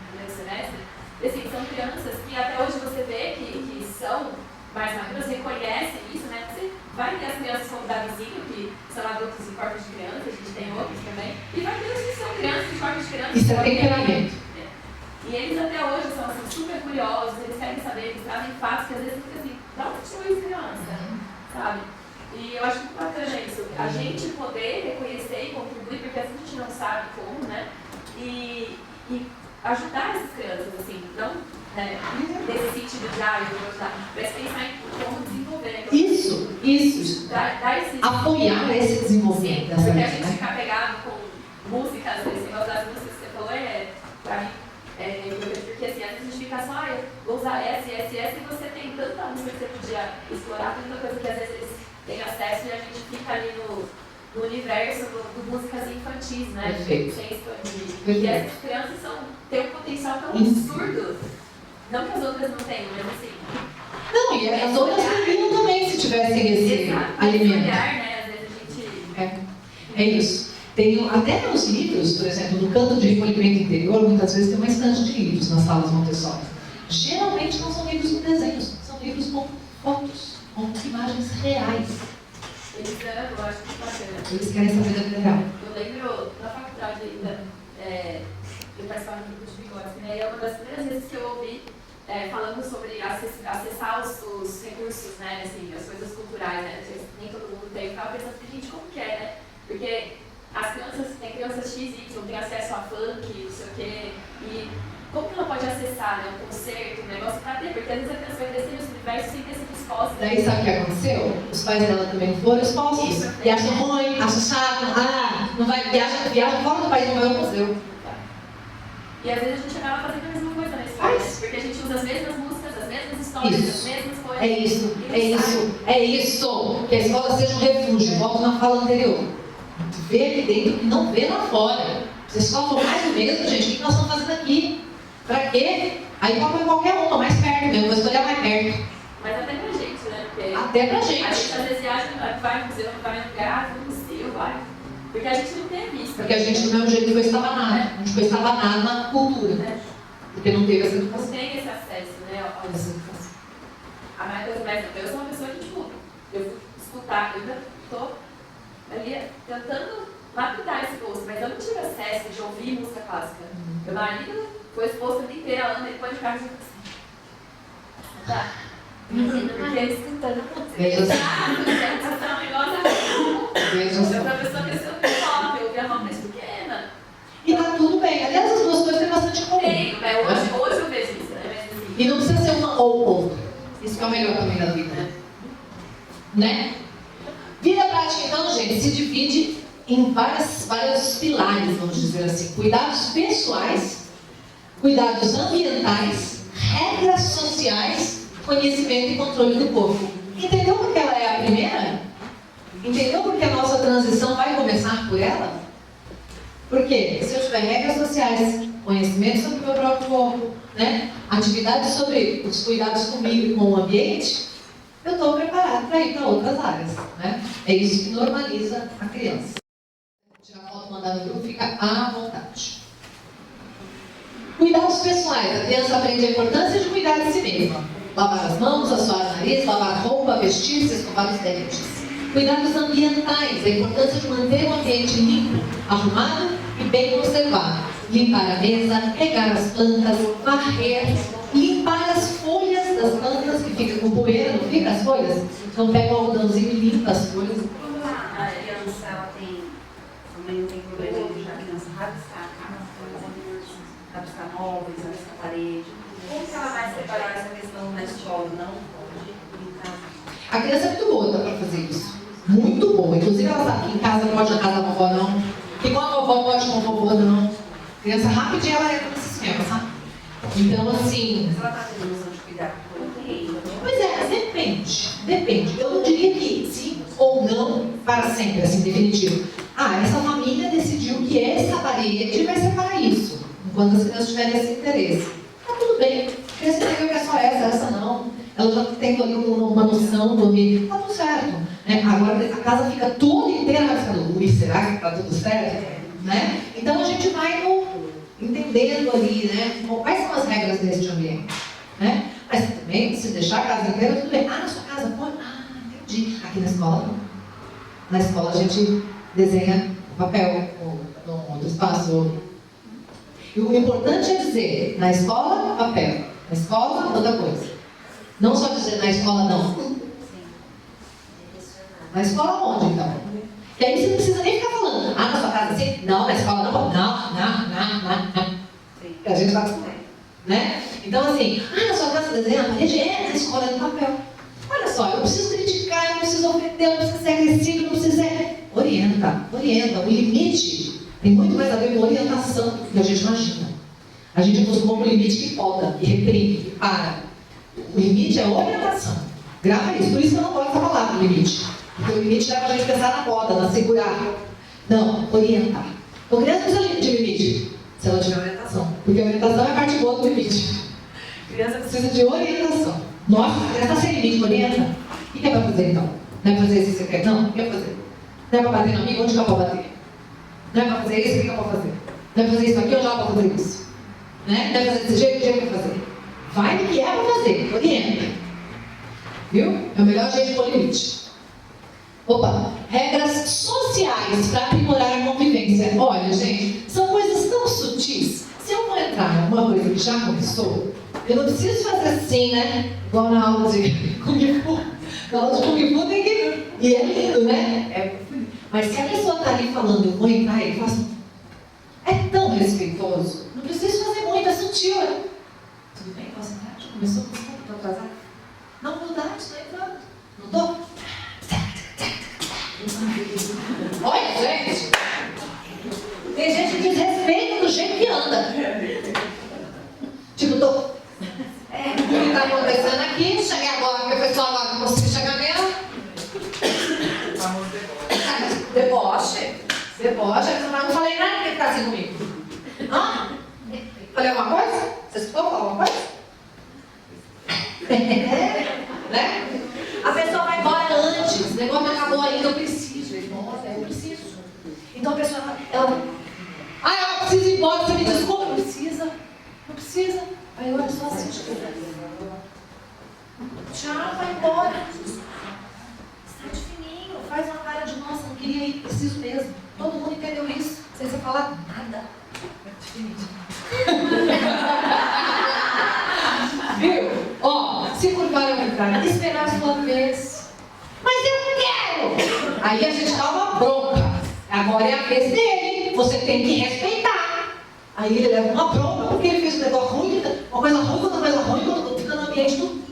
primeiro semestre, e assim, são crianças que até hoje você vê que são mais maduras, reconhecem isso, né? Você vai ter as crianças como da vizinha, que são adultos em corpos de criança, a gente tem outros também, e vai ter os que são crianças em corpos de criança. Isso é temperamento. E eles até hoje são assim, super curiosos, eles querem saber, eles trazem fatos que às vezes fica assim, dá onde tirou isso, criança, sabe? E eu acho muito bacana isso, a gente poder reconhecer e contribuir, porque às vezes a gente não sabe como, né? E ajudar essas crianças, assim, não nesse sentido de, eu vou ajudar, mas pensar em como desenvolver, né? Isso. Dar esse... Apoiar esse desenvolvimento dessa porque a gente, gente né? ficar pegado com músicas, esse negócio das músicas que você falou, pra mim, porque assim, às vezes a gente fica só, eu vou usar essa, e você tem tanta música que você podia explorar, tanta coisa que às vezes eles têm acesso e a gente fica ali no universo de músicas infantis, né? Perfeito. E essas crianças têm um potencial tão absurdo, não que as outras não tenham, mas assim... Não, e as outras teriam também, se tivessem esse alimento. Olhar, né? Às vezes a gente... É isso. Tem, até nos livros, por exemplo, no canto de recolhimento interior, muitas vezes tem uma estante de livros nas salas Montessori. Geralmente não são livros com desenhos, são livros com fotos, com imagens reais. Eles eu acho muito bacana. Eles querem saber da vida real. Eu lembro, na faculdade ainda, eu participava do grupo de Vygotsky, né? E é uma das primeiras vezes que eu ouvi falando sobre acessar os recursos, né? Assim, as coisas culturais, né? Nem todo mundo tem. Eu ficava pensando, gente, como que é, né? Porque as crianças, tem crianças XY, tem acesso a funk, não sei o quê, e como que ela pode acessar, né, um concerto, um negócio pra ter? Porque às vezes a criança vai crescer nesse universo sem ter sido exposta. Daí sabe o que aconteceu? Os pais dela também foram expostos. E acham ruim, acham chato, não vai, viaja fora do país, não vai ao museu. E às vezes a gente acaba fazendo a mesma coisa na escola, né? Porque a gente usa as mesmas músicas, as mesmas histórias, as mesmas coisas. É isso. Que a escola seja um refúgio. Volto na fala anterior. Vê aqui dentro e não vê lá fora. Se a escola for mais do mesmo, gente, o que nós estamos fazendo aqui? Pra quê? Aí põe qualquer uma, mais perto mesmo, vou escolher a mais perto. Mas até pra gente, né? Porque até pra gente. A gente às vezes acha, vai no museu, não vai no lugar, no museu, vai. Porque a gente não teve isso. Porque a gente do mesmo jeito foi estabanado. A gente foi estabanado na cultura. Porque não teve essa educação. Não tem esse acesso, né? Essa educação. A minha coisa mais, eu sou uma pessoa que, tipo, eu fui escutar, eu ainda tô ali tentando lapidar esse gosto, mas eu não tive acesso de ouvir música clássica. Meu marido foi exposto a vida inteira, ela depois de casa e assim. Tá. Porque ele escutando música. Veja só. Um negócio Veja só. eu professor cresceu no pop, eu ouvi a mão mais pequena. E tá tudo bem. Aliás, as duas coisas têm bastante comum. Tem, hoje eu vejo isso, né? Mas, assim, e não precisa ser uma ou outra. Isso que é o melhor também da vida. Né? Vida prática, então, gente, se divide em vários pilares, vamos dizer assim. Cuidados pessoais, cuidados ambientais, regras sociais, conhecimento e controle do corpo. Entendeu porque ela é a primeira? Entendeu porque a nossa transição vai começar por ela? Porque se eu tiver regras sociais, conhecimento sobre o meu próprio corpo, né? Atividades sobre os cuidados comigo e com o ambiente, eu estou preparado para ir para outras áreas, né? É isso que normaliza a criança. Tirar foto, mandar no grupo, fica à vontade. Cuidados pessoais. A criança aprende a importância de cuidar de si mesma. Lavar as mãos, assoar o nariz, lavar a roupa, vestir-se, escovar os dentes. Cuidados ambientais. A importância de manter o ambiente limpo, arrumado e bem conservado. Limpar a mesa, regar as plantas, varrer, limpar as folhas das plantas que ficam com poeira, não fica as folhas? Então pega o algodãozinho e limpa as folhas. Quando a criança ela também não tem problema de deixar a criança rabiscar a casa, rabiscar móveis, rabiscar a parede. Como que ela vai separar essa questão na escola? Não pode em casa? A criança é muito boa para fazer isso. Muito boa. Inclusive ela sabe que em casa pode, na casa da vovó não. Que com a vovó pode, com a vovó não. A criança rapidinho ela entra nesse esquema, sabe? Então assim. Mas ela está tendo noção de cuidar com o terreno. Pois é, depende. Eu não diria que sim ou não para sempre, assim, definitivo. Essa família decidiu que essa parede vai ser para isso. Enquanto as crianças tiverem esse interesse. Tá tudo bem. A criança entendeu que é só essa não. Ela já tem ali uma noção do ambiente. Tá tudo certo. Né? Agora a casa fica toda inteira rabiscada. Ui, será que tá tudo certo? Né? Então a gente vai entendendo ali, né? Quais são as regras deste ambiente. Né? Mas também, se deixar a casa inteira, tudo bem. Na sua casa pode? Entendi. de... Aqui na escola, não. Na escola a gente desenha papel no outro espaço. E o importante é dizer, na escola, papel. Na escola, outra coisa. Não só dizer na escola, não. Na escola onde, então? E aí você não precisa nem ficar falando. Ah, na sua casa assim? Não, na escola não. Não. A gente tá assim, né? Então assim, na sua casa desenha a parede? Na escola é no papel. Olha só, eu não preciso criticar, eu não preciso ofender, eu não preciso ser agressivo, eu não preciso ser... Orienta. O limite tem muito mais a ver com orientação do que a gente imagina. A gente buscou um limite que poda, e reprime, e para. O limite é orientação. Grava isso, por isso que eu não gosto dessa palavra, limite. Porque o limite leva a gente a pensar na poda, na segurar. Não, orientar. Então, criança não precisa de limite, se ela tiver orientação. Porque a orientação é a parte boa do limite. Criança precisa de orientação. Nossa, a criança sem limite, orienta. O que é para fazer então? Não é para fazer isso que você quer? Não, o que é para fazer? Não é para bater no amigo? Onde que é para bater? Não é para fazer isso? O que é para fazer? Não é para fazer isso aqui? Onde é para fazer isso? Né? Não é para fazer desse jeito? O que é para fazer? Vai no que é para fazer, orienta. Viu? É o melhor jeito de pôr limite. Opa, regras sociais para aprimorar a convivência. Olha, gente, são coisas tão sutis. Se eu vou entrar em alguma coisa que já começou, eu não preciso fazer assim, né? Igual na aula de Kung Fu. Na aula de Kung Fu tem que... E é lindo, né? Mas se a pessoa está ali falando, eu vou entrar e faço... É tão respeitoso. Não preciso fazer muito, é sutil. Tudo bem? Posso entrar? Já começou? Estou atrasada? Não, mudar, estou entrando. Não estou? Olha, gente. Tem gente que desrespeita do jeito que anda. Tipo, o que está acontecendo aqui? Cheguei agora, porque o pessoal agora não conseguiu chegar mesmo. Deboche. Eu não falei nada que ficar assim comigo. Hã? Falei alguma coisa? Você escutou falar alguma coisa? Né? A pessoa vai embora antes. Esse negócio não acabou ainda, eu preciso. Eu preciso. Então a pessoa, ela precisa ir embora, você me desculpa. Não precisa. Aí olha só assim. Tchau, vai embora. Sai de fininho, faz uma cara de nossa, não queria ir, preciso mesmo. Todo mundo entendeu isso, sem você falar nada. Viu? Ó, se curvaram o cara, esperar a sua vez. Mas eu quero! Aí a gente dá uma bronca. Agora é a vez dele, você tem que respeitar. Aí ele leva uma bronca porque ele fez um negócio ruim, uma coisa ruim, outra coisa ruim, quando fica no ambiente do...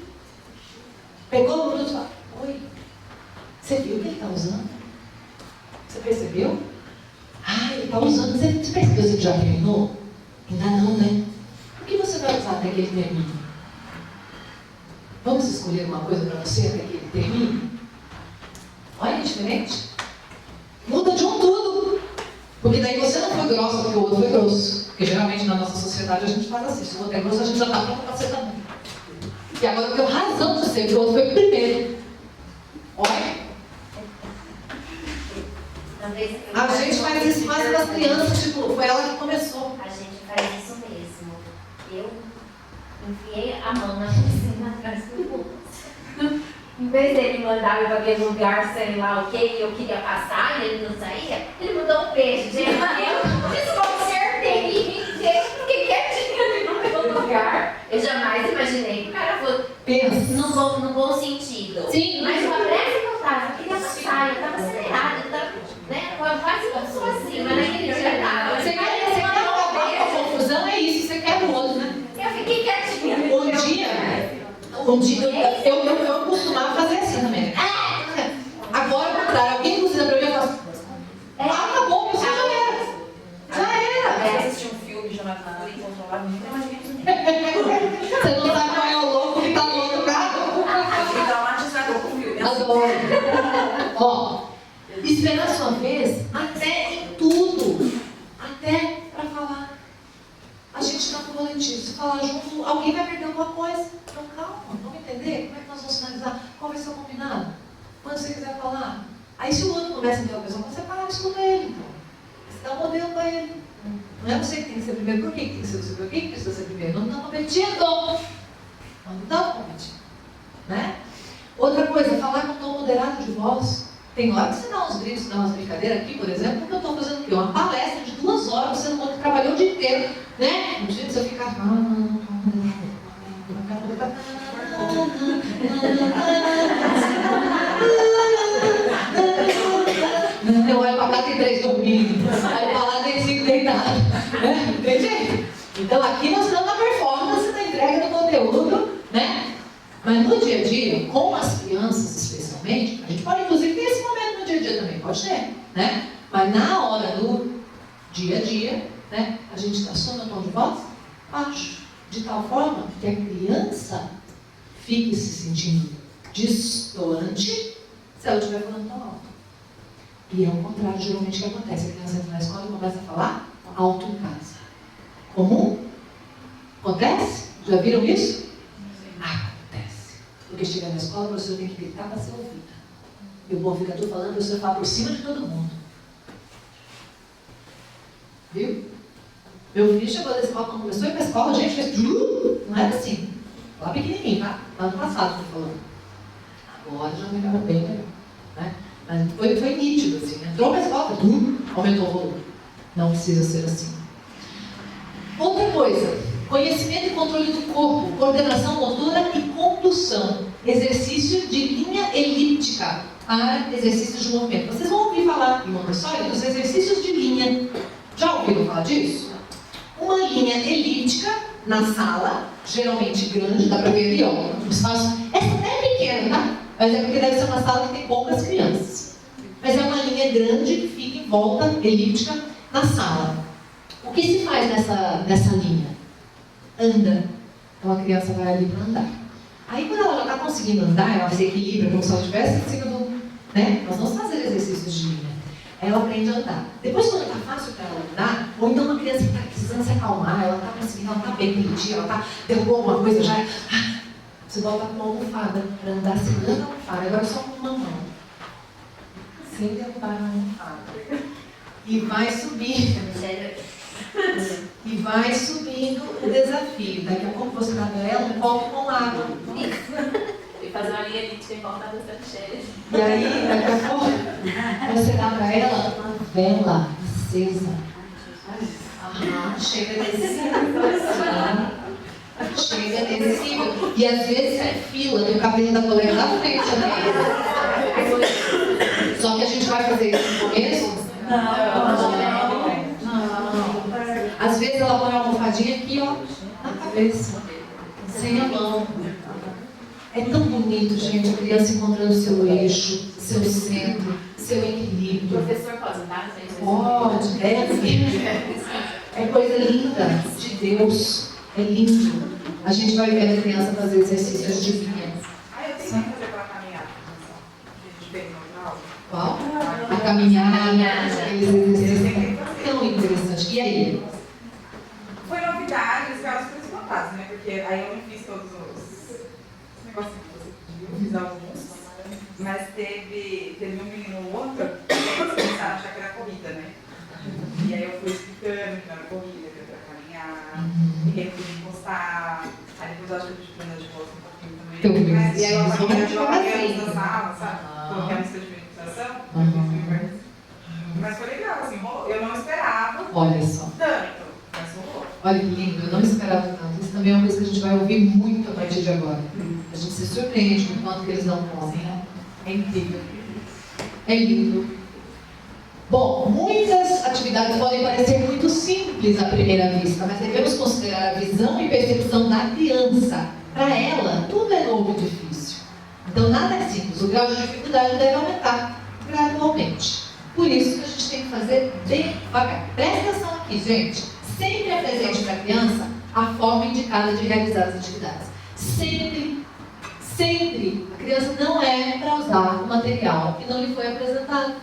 Pegou o produto e falou: oi, você viu o que ele está usando? Você percebeu? Ele está usando. Você percebeu se ele já terminou? Ainda não, né? O que você vai usar até que ele termine? Vamos escolher uma coisa para você até que ele termine? Olha que diferente. Muda de um tudo. Porque daí você não foi grossa porque o outro foi grosso. Porque geralmente na nossa sociedade a gente faz assim. Se o outro é grosso, a gente já está pronto para ser também. E agora eu tenho razão de ser, porque o outro foi primeiro. Olha. A gente faz isso mais com as crianças, tipo, foi ela que começou. A gente faz isso mesmo. Eu enfiei a mão na piscina atrás do bolso. Em vez dele mandar eu para aquele lugar, sei lá o que, e eu queria passar e ele não saía, ele mandou um beijo. Gente, eu desconcertei e fiquei quietinha ali no meu lugar. Eu jamais imaginei que o cara fosse no bom sentido. Sim. Mas uma breve que eu tava, eu queria passar, eu tava acelerada, eu tava, né, quase como sou assim, mas naquele dia eu tava. Você quer acabar com a confusão, é isso, você quer o outro, né? Eu fiquei quietinha. Um dia eu costumava fazer assim também. Agora, ao contrário, alguém cozinha pra mim e fala: acabou, pessoal, já era. Eu assisti um filme chamado Fui Incontrolável, não tem mais ninguém. Você não sabe qual é o louco que tá no outro carro? Fiquei traumatizada com o filme. Adoro. Ó, esperar a sua vez até em tudo. Até pra falar. A gente tá com o volantinho. Se falar junto, alguém vai perder alguma coisa. Então calma, vamos entender como é que nós vamos finalizar. Qual vai ser o combinado? Quando você quiser falar. Aí se o outro começa a ter uma pessoa, você para, escuta ele. Você dá um modelo para ele. Não é você que tem que ser primeiro. Por que tem que ser você? Por que precisa ser primeiro? Não está competindo. Não está competindo. Né? Outra coisa, falar com tom moderado de voz. Tem hora que você dá uns gritos, dá umas brincadeiras aqui, por exemplo, porque eu estou fazendo o quê? Uma palestra de 2 horas, você não trabalhou o dia inteiro, né? No dia que você fica... Eu olho pra cá, tem 3 dormindo. Aí pra lá tem 5 deitados. Né? Tem jeito? Então aqui nós estamos na performance da entrega do conteúdo, né? Mas no dia a dia, com as crianças especialmente, a gente pode inclusive ter esse momento no dia a dia também, pode ter, né? Mas na hora do dia a dia, né? A gente estaciona o tom de voz baixo, de tal forma que a criança fique se sentindo distante se ela estiver falando tão alto. E é o contrário, geralmente, que acontece. A criança entra na escola e começa a falar alto em casa. Comum? Acontece? Já viram isso? Acontece. Porque chega na escola, o professor tem que gritar para ser ouvida. E o povo fica tudo falando, o professor fala por cima de todo mundo. Viu? Meu filho chegou da escola, quando começou a ir para a escola, a gente fez... Não era assim. Lá pequenininho, tá? Lá no passado, estou falando. Agora já melhorou bem melhor. Né? Mas foi nítido, assim. Entrou para a escola, aumentou o volume. Não precisa ser assim. Outra coisa, conhecimento e controle do corpo, coordenação motora e condução. Exercício de linha elíptica para exercícios de movimento. Vocês vão ouvir falar em Montessori dos exercícios de linha. Já ouviram falar disso? Uma linha elíptica na sala, geralmente grande, dá para ver ali, ó, um espaço. Essa até é pequena, tá? Mas é porque deve ser uma sala que tem poucas crianças. Mas é uma linha grande que fica em volta, elíptica, na sala. O que se faz nessa linha? Anda. Então a criança vai ali para andar. Aí quando ela já está conseguindo andar, ela se equilibra como se ela estivesse em cima do... Né? Nós vamos fazer exercícios de linha. Aí ela aprende a andar. Depois, quando está fácil para ela andar, ou então uma criança que está precisando se acalmar, ela está conseguindo, ela está bem aquele dia, ela está derrubou alguma coisa, já... Você volta com uma almofada para andar segurando a almofada, agora só com uma mão. Sem derrubar a almofada. E vai subir. E vai subindo o desafio. Daqui a pouco você dá para ela um copo com água. E fazer uma linha elíptica em volta da cheia. E aí, daqui a pouco, você dá para ela uma vela acesa. Chega nesse nível. Chega nesse nível. E às vezes é fila do cabelo da colega da frente também. Só que a gente vai fazer isso no começo? Não. Às vezes ela põe uma almofadinha aqui, ó, na cabeça, sem a mão. É tão bonito, gente, a criança encontrando seu eixo, seu centro, seu equilíbrio. O professor pode andar? Pode, deve. É coisa linda de Deus. É lindo. A gente vai ver a criança fazer exercícios de linha. Eu tenho que fazer aquela caminhada que a gente fez no aula. Qual? A caminhada, aqueles exercícios tão interessantes. E aí? Foi novidade, os caras foram espantados, né? Porque aí eu não fiz todos os negocinhos que você pediu, eu fiz alguns. Mas teve um menino ou outro que eles começaram a achar que era corrida, né? E aí eu fui explicando que não era corrida, que era caminhar, e aí eu fui encostar. Aí depois eu acho que eu tive que de volta um pouquinho também. Mas, e aí eu apaguei a luz da sala, sabe? Coloquei a música de meditação, mas foi legal, assim, eu não esperava. Olha só. Tanto. Olha que lindo, eu não esperava tanto. Isso também é uma coisa que a gente vai ouvir muito a partir de agora. A gente se surpreende com o quanto que eles não podem, né? É incrível. É lindo. Bom, muitas atividades podem parecer muito simples à primeira vista, mas devemos considerar a visão e percepção da criança. Para ela, tudo é novo e difícil. Então, nada é simples. O grau de dificuldade deve aumentar gradualmente. Por isso que a gente tem que fazer devagar. Presta atenção aqui, gente. Sempre apresente para a criança a forma indicada de realizar as atividades. Sempre, sempre. A criança não é para usar o material que não lhe foi apresentado.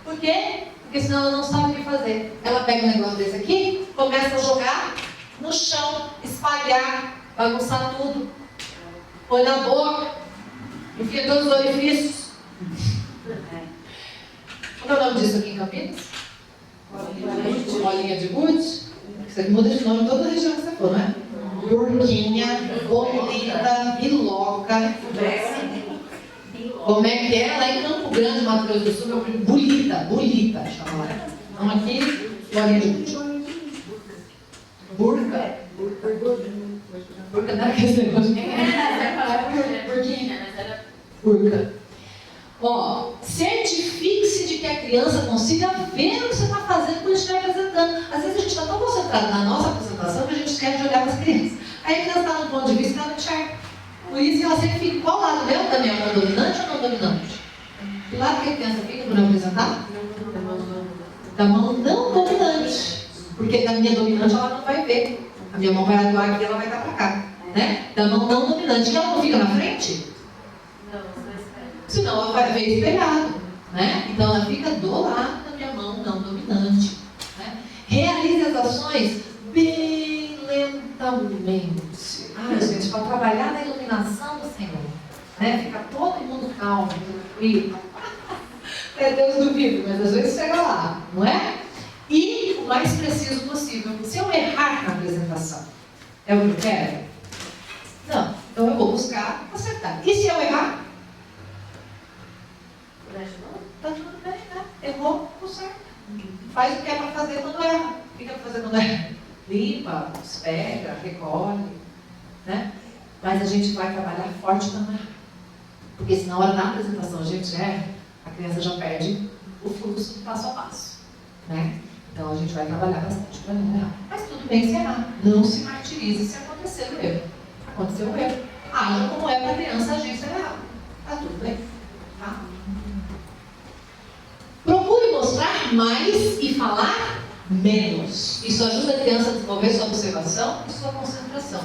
Por quê? Porque senão ela não sabe o que fazer. Ela pega um negócio desse aqui, começa a jogar no chão, espalhar, bagunçar tudo. Põe na boca, enfia todos os orifícios. Qual é o nome disso aqui em Campinas? Bolinha de gude. Isso aqui muda de nome em toda a região que você for, não é? Burquinha, bolita, biloca. Como é que é? Lá em Campo Grande, Mato Grosso do Sul, meu primo, bolita, chama lá. Então aqui, bolinha. Burca. Burca não é aquele negócio. Burca. Ó, certifique-se de que a criança consiga ver o que você está fazendo quando estiver apresentando. Às vezes a gente está tão concentrado na nossa apresentação que a gente esquece de olhar para as crianças. Aí a criança está no ponto de vista que ela não enxerga. Por isso que ela sempre fica qual lado dela, Daniel? Não dominante ou não dominante? Que lado que a criança fica quando eu apresentar? Da mão não dominante. Porque da minha dominante ela não vai ver. A minha mão vai atuar aqui e ela vai estar para cá. Né? Da mão não dominante. E ela não fica na frente? Senão ela vai ver espelhado, né? Então ela fica do lado da minha mão não dominante. Né? Realize as ações bem lentamente. Gente, para trabalhar na iluminação do Senhor, né? Fica todo mundo calmo, tranquilo. É Deus duvido, mas às vezes chega lá, não é? E o mais preciso possível. Se eu errar na apresentação, é o que eu quero? Não. Então eu vou buscar acertar. E se eu errar? Tá tudo bem, né? Errou, conserta. Faz o que é para fazer quando erra. O que é para fazer quando erra? Limpa, espera, recolhe, né? Mas a gente vai trabalhar forte para não errar. Porque se na hora da apresentação a gente erra, a criança já perde o fluxo do passo a passo, né? Então a gente vai trabalhar bastante para não errar. Mas tudo bem se errar. Não se martirize se acontecer o erro. Aconteceu o erro. Haja como é para a criança agir se errar. Tá tudo bem. Tá? Procure mostrar mais e falar menos. Isso ajuda a criança a desenvolver sua observação e sua concentração.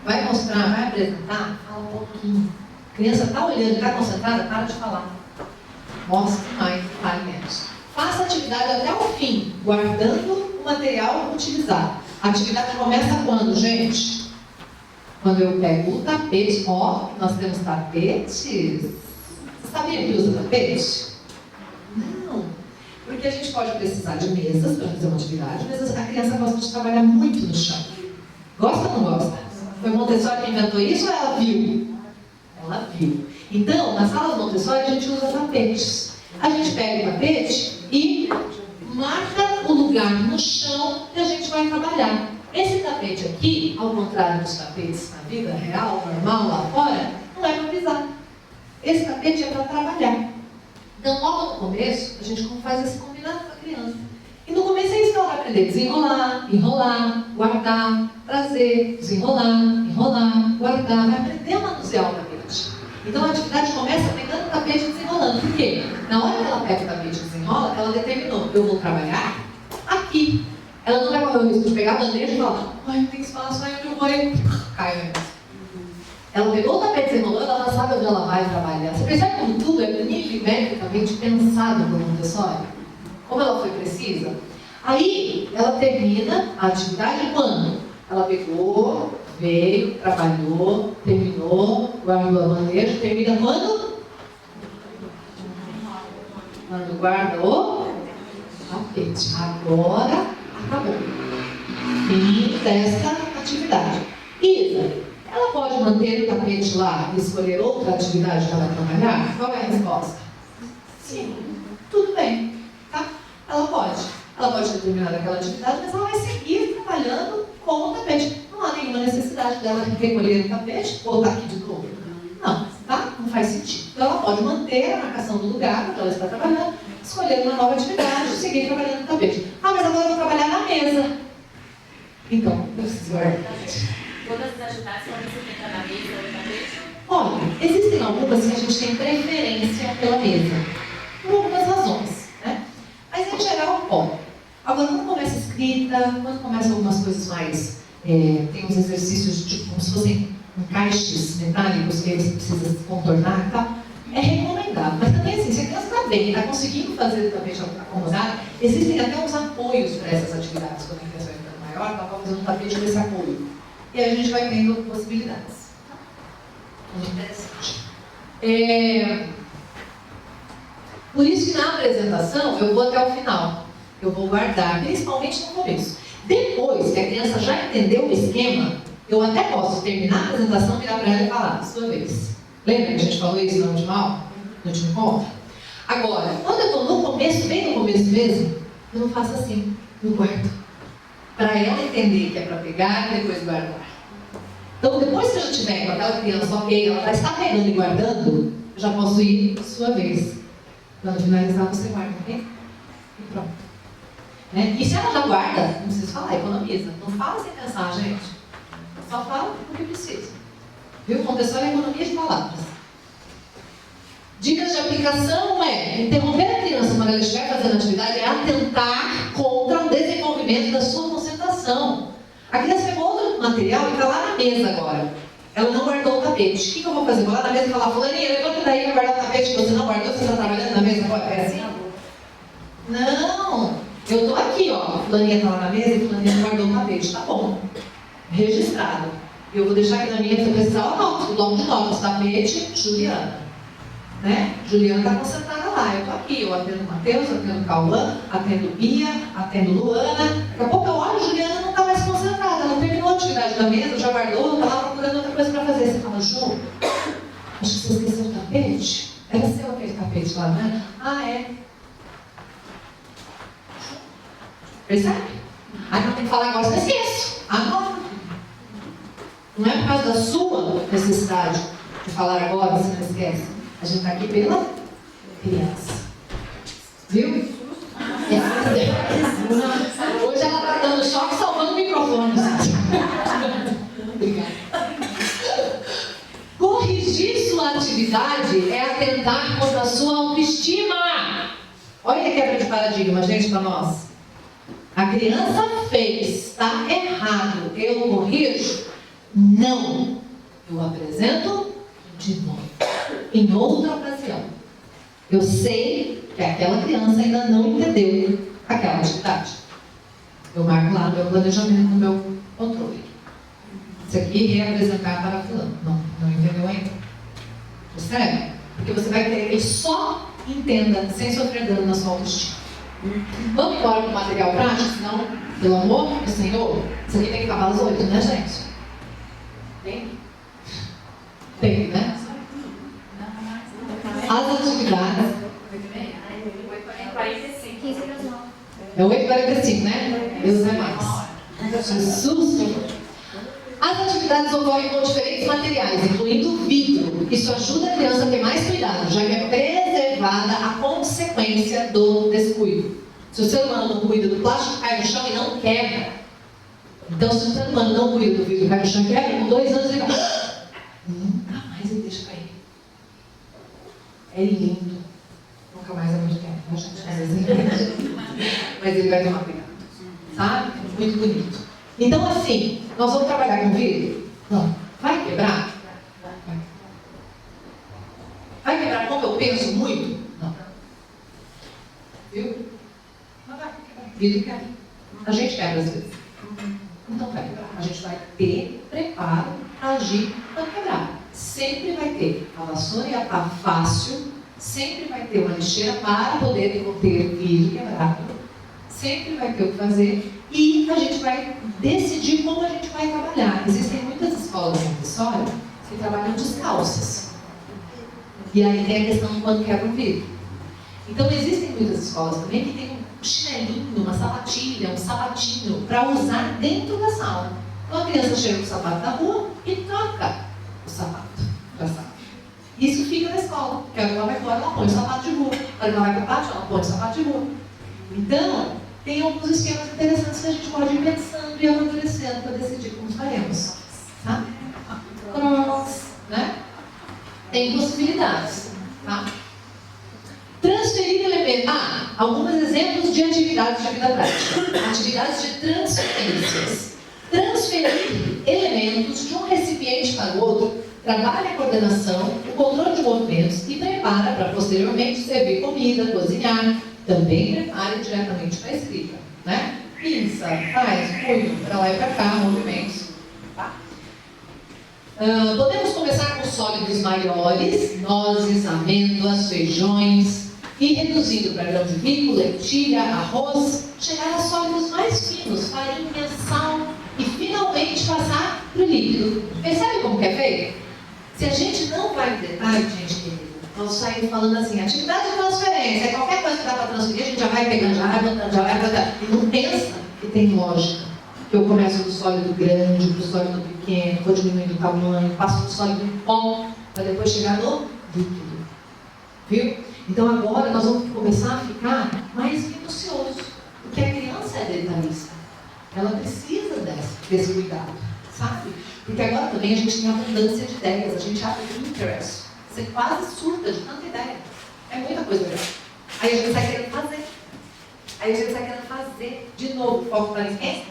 Vai mostrar, vai apresentar, fala um pouquinho. A criança está olhando, está concentrada, para de falar. Mostre mais e fale menos. Faça a atividade até o fim, guardando o material utilizado. A atividade começa quando, gente? Quando eu pego o tapete. Ó, nós temos tapetes. Você sabia que usa tapete? Não, porque a gente pode precisar de mesas para fazer uma atividade, mas a criança gosta de trabalhar muito no chão. Gosta ou não gosta? Foi Montessori que inventou isso ou ela viu? Ela viu. Então, na sala de Montessori a gente usa tapetes. A gente pega o tapete e marca o lugar no chão que a gente vai trabalhar. Esse tapete aqui, ao contrário dos tapetes na vida real, normal, lá fora, não é para pisar. Esse tapete é para trabalhar. Então, logo no começo, a gente faz esse combinado com a criança. E no começo é isso que ela vai aprender: desenrolar, enrolar, guardar, trazer, desenrolar, enrolar, guardar. Vai aprender a manusear o tapete. Então a atividade começa pegando o tapete e desenrolando. Por quê? Na hora que ela pega o tapete e desenrola, ela determinou: eu vou trabalhar aqui. Ela não vai correr o risco de pegar a bandeja e falar: ai, não tem espaço, ai, onde eu vou? E cai. Ela pegou o tapete e desenrolou, ela sabe onde ela vai trabalhar. Você percebe como tudo é milimetricamente pensado por Montessori? Como ela foi precisa? Aí, ela termina a atividade quando? Ela pegou, veio, trabalhou, terminou, guardou a bandeja. Termina quando? Quando guarda o tapete. Agora, acabou. Fim desta atividade. Isa, ela pode manter o tapete lá e escolher outra atividade para trabalhar? Qual é a resposta? Sim. Tudo bem. Tá? Ela pode. Ela pode ter terminado aquela atividade, mas ela vai seguir trabalhando com o tapete. Não há nenhuma necessidade dela recolher o tapete ou estar aqui de novo. Não, tá? Não faz sentido. Então ela pode manter a marcação do lugar onde ela está trabalhando, escolher uma nova atividade e seguir trabalhando no tapete. Ah, mas agora eu vou trabalhar na mesa. Então, eu preciso guardar o tapete. Todas as atividades podem ser feitas na mesa ou no tapete? Olha, existem algumas que a gente tem preferência pela mesa. Por algumas razões, né? Mas em geral, pode. Agora, quando começa a escrita, quando começam algumas coisas mais... tem uns exercícios tipo, como se fossem encaixes metálicos que você precisa contornar e tal, é recomendável. Mas também assim, se a criança está bem e está conseguindo fazer o tapete acomodado, existem até uns apoios para essas atividades. Quando a criança vai ficando maior, ela vai fazendo um tapete desse apoio. E aí a gente vai tendo possibilidades. Muito interessante. Por isso que na apresentação eu vou até o final. Eu vou guardar, principalmente no começo. Depois que a criança já entendeu o esquema, eu até posso terminar a apresentação, virar para ela e falar: sua vez. Lembra que a gente falou isso no último aula? No último encontro? Agora, quando eu estou no começo, bem no começo mesmo, eu não faço assim, eu guardo. Para ela entender que é para pegar e depois guardar. Então, depois que eu já estiver com aquela criança, ok, ela já está pegando e guardando, eu já posso ir sua vez. Quando finalizar, você guarda, ok? E pronto. Né? E se ela já guarda, não precisa falar, economiza. Não fala sem pensar, gente. Só fala o que precisa. Viu? Montessori é economia de palavras. Dicas de aplicação interromper a criança quando ela estiver fazendo atividade é atentar contra o desenvolvimento da sua concentração. A criança pegou outro material e está lá na mesa agora. Ela não guardou o tapete. O que eu vou fazer? Vou lá na mesa e falar, fulaninha, levanta daí para guardar o tapete que você não guardou, você está trabalhando na mesa agora? É assim? Não. Eu estou aqui, ó. Fulaninha está lá na mesa e fulaninha não guardou o tapete. Tá bom. Registrado. Eu vou deixar aqui na minha, se eu precisar, o bloco de notas, tapete, Juliana. Né? Juliana está concentrada lá, eu estou aqui, eu atendo o Matheus, atendo o Cauã, atendo Bia, atendo Luana. Daqui a pouco eu olho, Juliana não está mais concentrada, ela terminou a atividade da mesa, já guardou, está lá procurando outra coisa para fazer. Você fala, Ju, acho que você esqueceu o tapete? Era seu aquele tapete lá, né? Ah, é. Percebe? Aí não tem que falar agora, você esquece. Anota. Não é por causa da sua necessidade de falar agora, você não esquece. A gente está aqui pela criança. Viu? Hoje ela está dando choque salvando o microfone. Obrigada. Corrigir sua atividade é atentar contra a sua autoestima. Olha a quebra de paradigma, gente, para nós. A criança fez, está errado. Eu corrijo? Não. Eu apresento de novo. Em outra ocasião. Eu sei que aquela criança ainda não entendeu aquela atividade. Eu marco lá no meu planejamento, no meu controle. Isso aqui reapresentar para fulano. Não entendeu ainda? Percebe? Porque você vai querer que ele só entenda, sem sofrer dano na sua autoestima. Vamos embora com o material prático, senão, pelo amor do Senhor, isso aqui tem que acabar às 8, né, gente? Tem? Tem, né? As atividades. É 8h45, né? Deus é mais. Jesus. As atividades ocorrem com diferentes materiais, incluindo vidro. Isso ajuda a criança a ter mais cuidado, já que é preservada a consequência do descuido. Se o ser humano não cuida do plástico, cai no chão e não quebra. Então, se o ser humano não cuida do vidro, cai no chão e quebra, com 2 anos ele fala, nunca mais ele deixa cair. É lindo. Nunca mais é muito tempo, né, gente? Às vezes ele mas ele vai tomar cuidado. Sabe? Muito bonito. Então, assim, nós vamos trabalhar com vidro? Não. Vai quebrar? Vai. Vai quebrar como eu penso muito? Não. Viu? Não vai quebrar. Vidro quebra. A gente quebra às vezes. Então vai quebrar. A gente vai ter preparo para agir para quebrar. Sempre vai ter a vassoura e a pá fácil. Sempre vai ter uma lixeira para poder conter vidro quebrado. Sempre vai ter o que fazer. E a gente vai decidir como a gente vai trabalhar. Existem muitas escolas Montessori que trabalham descalças. E aí tem a questão de quando quebra o vidro. Então existem muitas escolas também que tem um chinelinho, uma sapatilha, um sapatinho para usar dentro da sala. Então a criança chega com o sapato da rua e troca o sapato da sala. Isso fica na escola. Porque ela vai embora, ela põe o sapato de rua. Ela vai para o pátio, ela põe o sapato de rua. Então, tem alguns esquemas interessantes que a gente pode ir pensando e amadurecendo para decidir como faremos. Tá? Cross, né? Tem possibilidades. Tá? Transferir elementos. Alguns exemplos de atividades de vida prática. Atividades de transferências. Transferir elementos de um recipiente para o outro trabalha a coordenação, o controle de movimentos e prepara para posteriormente servir comida, cozinhar. Também prepare diretamente para a escrita, né? Pinça, faz, punho, para lá e para cá, movimentos. Tá? Podemos começar com sólidos maiores, nozes, amêndoas, feijões, e reduzindo para grão de bico, lentilha, arroz, chegar a sólidos mais finos, farinha, sal, e finalmente passar para o líquido. Percebe como que é feito? Se a gente não vai em detalhe, gente querida, nós saímos falando assim, atividade de transferência, qualquer coisa que dá para transferir, a gente já vai pegando, já vai botando, já vai botando. E não pensa que tem lógica. Que eu começo do sólido grande, do sólido pequeno, vou diminuindo o tamanho, passo do sólido pó, para depois chegar no líquido. Viu? Então agora nós vamos começar a ficar mais minucioso. Porque a criança é detalhista. Ela precisa desse cuidado, sabe? Porque agora também a gente tem abundância de ideias, a gente abre o Pinterest. Você quase surta de tanta ideia. É muita coisa legal. Aí a gente sai querendo fazer. De novo, foco para ninguém.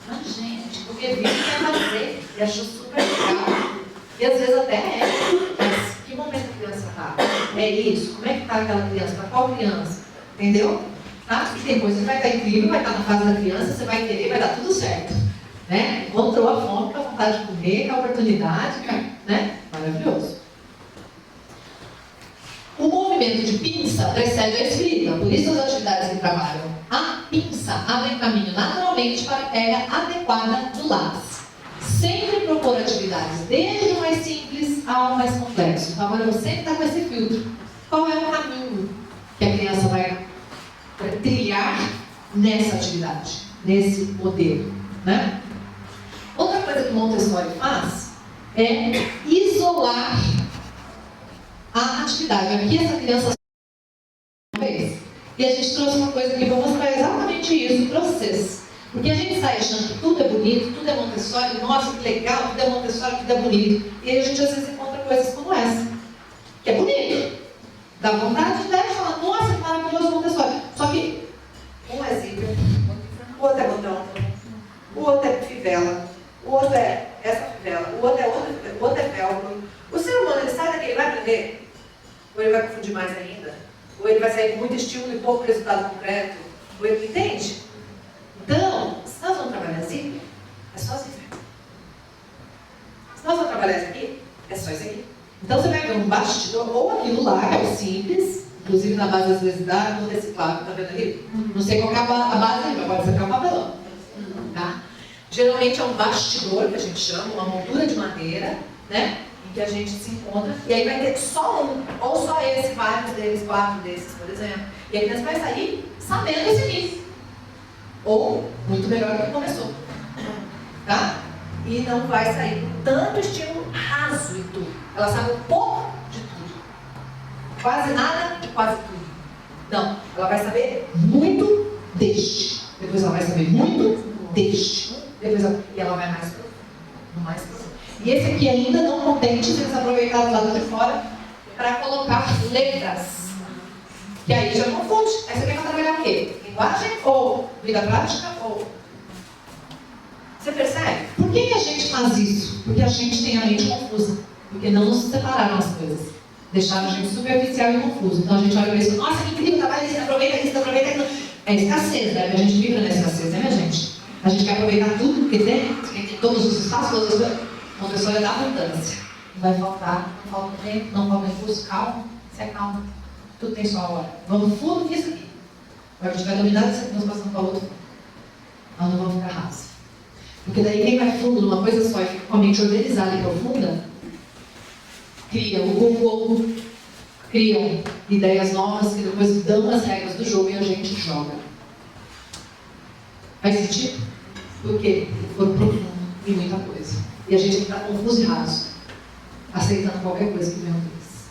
Mas, gente, porque viu que quer fazer e achou super legal. E às vezes até é. Mas que momento a criança está? É isso? Como é que está aquela criança? Para qual criança? Entendeu? Tá? E tem coisa que vai estar incrível, vai estar na fase da criança, você vai querer, vai dar tudo certo. Né? Encontrou a fome, com a vontade de comer, com a oportunidade, né? Maravilhoso. O movimento de pinça precede a escrita, por isso as atividades que trabalham a pinça abrem caminho naturalmente para a pega adequada do lápis. Sempre propor atividades desde o mais simples ao mais complexo. Então agora você está com esse filtro. Qual é o caminho que a criança vai trilhar nessa atividade, nesse modelo, né? Outra coisa que o Montessori faz é isolar a atividade. Aqui essa criança fez. E a gente trouxe uma coisa aqui para mostrar exatamente isso para vocês. Porque a gente sai achando que tudo é bonito, tudo é Montessori, nossa, que legal, tudo é Montessori, tudo é bonito. E aí a gente às vezes encontra coisas como essa, que é bonito. Dá vontade de falar, nossa, que maravilhoso Montessori. Só que, um é zíper, o outro é botão, o outro é fivela, o outro é essa fivela, o outro é velcro. O ser humano, ele sai daqui, ele vai aprender, ou ele vai confundir mais ainda, ou ele vai sair com muito estímulo e pouco resultado concreto, ou ele entende? Então, se nós vamos trabalhar assim, é só zíper. Se nós vamos trabalhar isso aqui, é só isso aqui. Então você vai ver um bastidor, ou aquilo lá, que é o simples, inclusive na base às vezes dá no reciclável, tá vendo ali? Não sei qual é a base, mas pode ser que é um papelão. Tá? Geralmente é um bastidor, que a gente chama, uma moldura de madeira, né? Em que a gente se encontra, e aí vai ter só um, ou só esse, vários deles, 4 desses, por exemplo. E a criança vai sair sabendo esse aqui. Ou, muito melhor do que começou. Tá? E não vai sair com tanto estímulo raso e tudo. Ela sabe um pouco de tudo. Quase nada e quase tudo. Não, ela vai saber muito deste. Depois ela vai saber muito deste. Depois e ela vai mais profundo. E esse aqui ainda não contente, eles aproveitaram o lado de fora para colocar letras. Que aí já confunde. Aí você quer trabalhar o quê? Linguagem ou vida prática ou... Você percebe? Por que a gente faz isso? Porque a gente tem a mente confusa. Porque não nos separaram as coisas. Deixaram a gente superficial e confuso. Então a gente olha para isso, nossa, que incrível, trabalha isso, aproveita isso, aproveita aquilo. É escassez, né? A gente vibra na escassez, né, minha gente? A gente quer aproveitar tudo que tem todos os espaços, todas as coisas. Montessori é da abundância. Não vai faltar, não falta tempo, não falta impulso, calma, se acalma. Tudo tem sua hora. Vamos fundo nisso aqui. Agora a gente vai dominar isso aqui, nós passamos para o outro. Nós não vamos ficar raso. Porque daí quem vai fundo numa coisa só e fica com a mente organizada e profunda, cria o Google, criam ideias novas que depois dão as regras do jogo e a gente joga. Faz sentido? Por quê? Porque foram profundo em muita coisa. E a gente está confuso e raso, aceitando qualquer coisa que vem deles.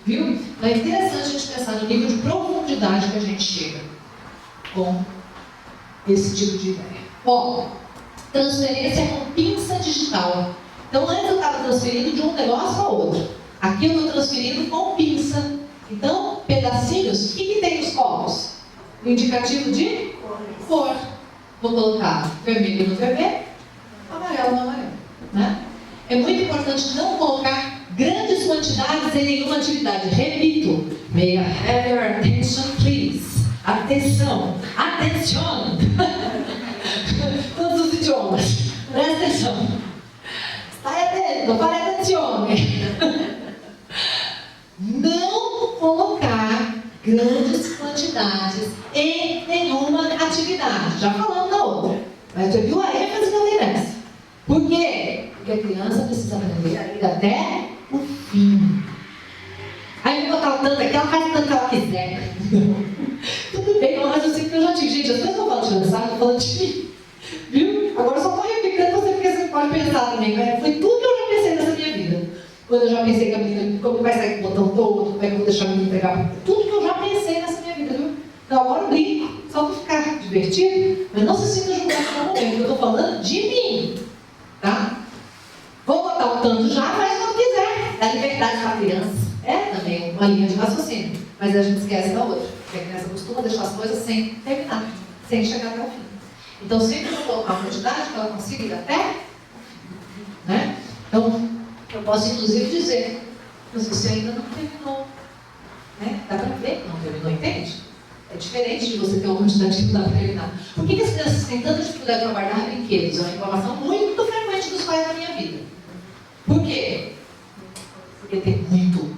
Viu? Então é interessante a gente pensar no nível de profundidade que a gente chega com esse tipo de ideia. Ó, transferência com pinça digital. Então antes eu estava transferindo de um negócio para outro. Aqui eu estou transferindo com pinça. Então, pedacinhos, o que tem nos copos? O indicativo de cor. Vou colocar vermelho no vermelho, amarelo no amarelo. Né? É muito importante não colocar grandes quantidades em nenhuma atividade. Repito, may I have your attention, please? Atenção, atenção. Todos os idiomas, presta atenção. Stai atento, fare attenzione. Não colocar grandes quantidades em nenhuma atividade. Já falamos da outra, mas você viu a ênfase que eu dei nessa. Por quê? Porque a criança precisa aprender a ir até tanto aqui, ela faz tanto que ela quiser. Tudo bem, mas eu sei que eu já tive. Gente, as pessoas não falam de dançar, eu falo de mim. Viu? Agora eu só estou replicando você porque você pode pensar também, né? Foi tudo que eu já pensei nessa minha vida. Quando eu já pensei que a menina, como vai sair com o botão todo, como é que eu vou deixar a menina entregar. Tudo que eu já pensei nessa minha vida, viu? Então agora eu brinco, só para ficar divertido, mas não se sinta julgado no momento. Eu estou falando de mim. Tá? Vou botar o tanto já, faz quando quiser. Dá liberdade para a criança. É também uma linha de raciocínio. Mas a gente esquece da outra. Porque a criança costuma deixar as coisas sem terminar, sem chegar até o fim. Então sempre vou colocar uma quantidade que ela consiga ir até. Né? Então, eu posso inclusive dizer, mas você ainda não terminou. Né? Dá para ver que não terminou, entende? É diferente de você ter uma quantidade que não dá para terminar. Por que as crianças têm tanta dificuldade para guardar brinquedos? É uma informação muito frequente dos pais na minha vida. Por quê? Porque tem muito.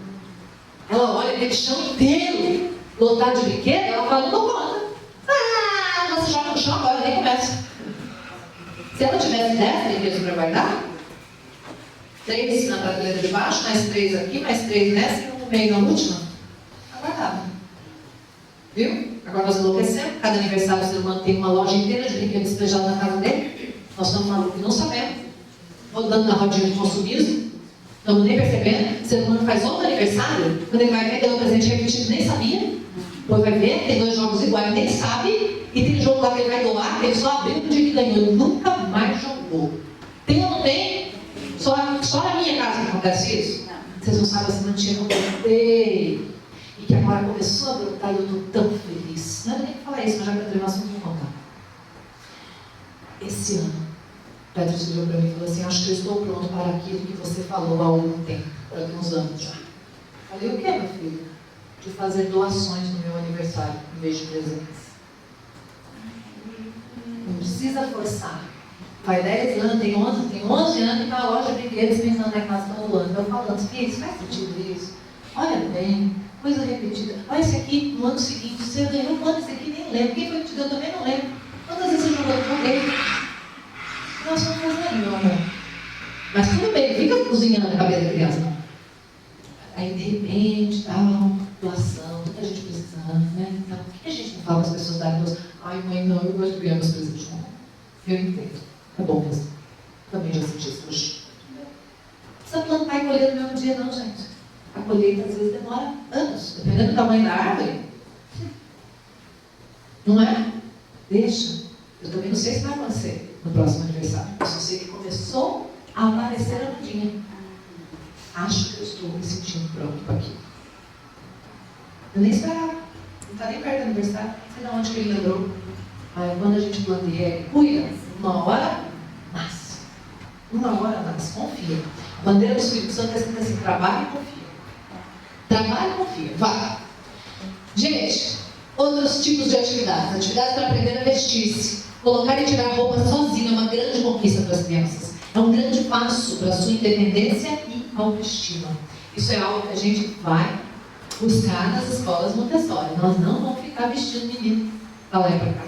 Ela olha aquele chão inteiro lotado de brinquedo, ela fala, não dou conta. Ah, você joga no chão agora, nem começa. Se ela tivesse 10 brinquedos para guardar, 3 na prateleira de baixo, mais 3 aqui, mais 3 nessa e um no meio na última, aguardava. Viu? Agora nós enlouquecemos. Cada aniversário o ser humano tem uma loja inteira de brinquedos despejados na casa dele. Nós estamos malucos e não sabemos. Rodando na rodinha de consumismo. Estamos nem percebendo. O ser humano faz outro aniversário. Quando ele vai ver, deu um presente repetido, nem sabia. Depois vai ver, tem 2 jogos iguais, nem sabe. E tem jogo lá que ele vai doar, que ele só abriu no dia que ganhou. Ele nunca mais jogou. Tem ou não tem? Só na minha casa que acontece isso? Não. Vocês não sabem a sementinha que eu plantei. E que agora começou a brotar e eu estou tão feliz. Não é nem falar isso, mas já que eu tenho um assunto, vou contar. Esse ano, Pedro escreveu para mim e falou assim, acho que eu estou pronto para aquilo que você falou há algum tempo, para alguns anos já. Falei, o que, meu filho? De fazer doações no meu aniversário, em vez de presentes. Não precisa forçar. Faz 10 anos, tem 11 anos que está a loja de brinquedos pensando na casa todo ano. Eu falando, filho, faz sentido isso? Olha bem, coisa repetida. Olha esse aqui, no ano seguinte, você ganhou um ano, esse aqui nem lembro. Quem foi que te deu? Eu também não lembro. Quantas vezes você jogou? Eu joguei. Nós vamos fazer, meu amor. Mas tudo bem, fica cozinhando na cabeça da criança. Não. Aí, de repente, tal, doação, muita gente precisando, né? Então, por que a gente não fala para as pessoas darem doação? Ai, mãe, não, eu gosto de ganhar meus presentes. Eu entendo. É bom mesmo. Também já senti isso hoje. Não precisa plantar e colher no mesmo dia, não, gente. A colheita às vezes demora anos, dependendo do tamanho da árvore. Não é? Deixa. Eu também não sei se vai acontecer no próximo aniversário. Eu só sei que começou a aparecer a mudinha. Acho que eu estou me sentindo pronto para aquilo. Eu nem esperava. Não está nem perto do aniversário. Não sei de onde que ele lembrou. Mas quando a gente planteia e cuida, uma hora nasce. Uma hora nasce. Confia. A bandeira do Espírito Santo é escrita assim: trabalha e confia. Trabalha e confia. Vai. Gente, outros tipos de atividades. Atividades para aprender a vestir-se. Colocar e tirar roupa sozinho é uma grande conquista para as crianças. É um grande passo para a sua independência e autoestima. Isso é algo que a gente vai buscar nas escolas Montessori. Nós não vamos ficar vestindo menino para lá e para cá.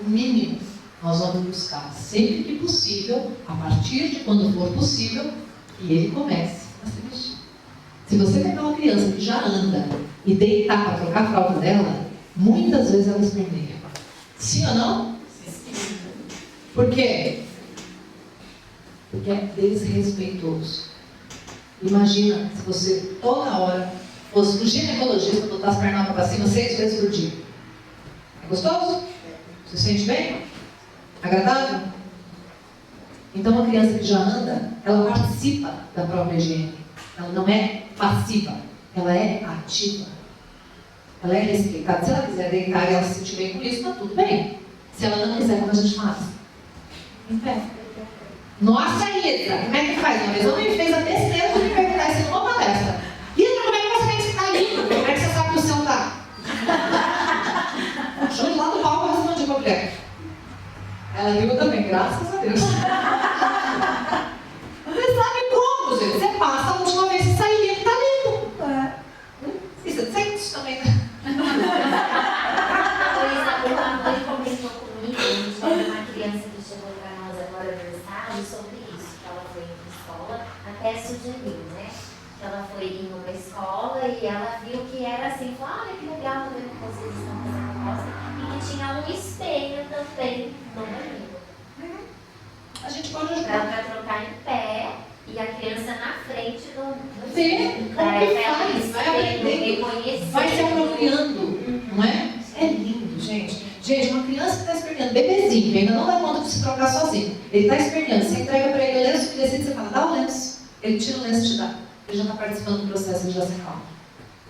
O mínimo nós vamos buscar sempre que possível, a partir de quando for possível, que ele comece a se vestir. Se você pegar uma criança que já anda e deitar para trocar a fralda dela, muitas vezes ela esconderia. Sim ou não? Sim. Por quê? Porque é desrespeitoso. Imagina se você toda hora fosse um ginecologista botar as pernas para cima 6 vezes por dia. É gostoso? Você se sente bem? Agradável? Então a criança que já anda, ela participa da própria higiene. Ela não é passiva, ela é ativa. Ela é respeitada. Se ela quiser deitar e ela se sentir bem com isso, está tudo bem. Se ela não quiser, como a gente faz? Em pé. Nossa, Isa, como é que faz? Uma vez eu me fez a besteira de me perguntar isso numa palestra. Isa, como é que você tem que ficar limpo? Como é que você sabe que o céu está? Juro, lá do palco eu respondi pra mulher. Ela riu também, graças a Deus. Você sabe como, gente? Você passa a última vez que sair limpo, tá limpo. E você sente isso também, né? Uma mãe comentou comigo sobre uma criança que chegou para nós agora aniversário sobre isso, que ela foi em escola, até sugeriu, né? Que ela foi em uma escola e ela viu que era assim, falou, olha que legal, tô vendo que vocês estão fazendo roça, e que tinha um espelho também no banheiro. A gente pode Pra ajudar. trocar em pé e a criança na frente do Vê espelho. como que Pra ela faz, vai aprendendo. reconhecer. Vai se apropriando, não é? É lindo, gente. Gente, uma criança que está esperneando, bebezinho, que ainda não dá conta de se trocar sozinho. Ele está esperneando, você entrega para ele o lenço, ele decide, você fala, dá o lenço. Ele tira o lenço e te dá. Ele já está participando do processo, ele já se acalma.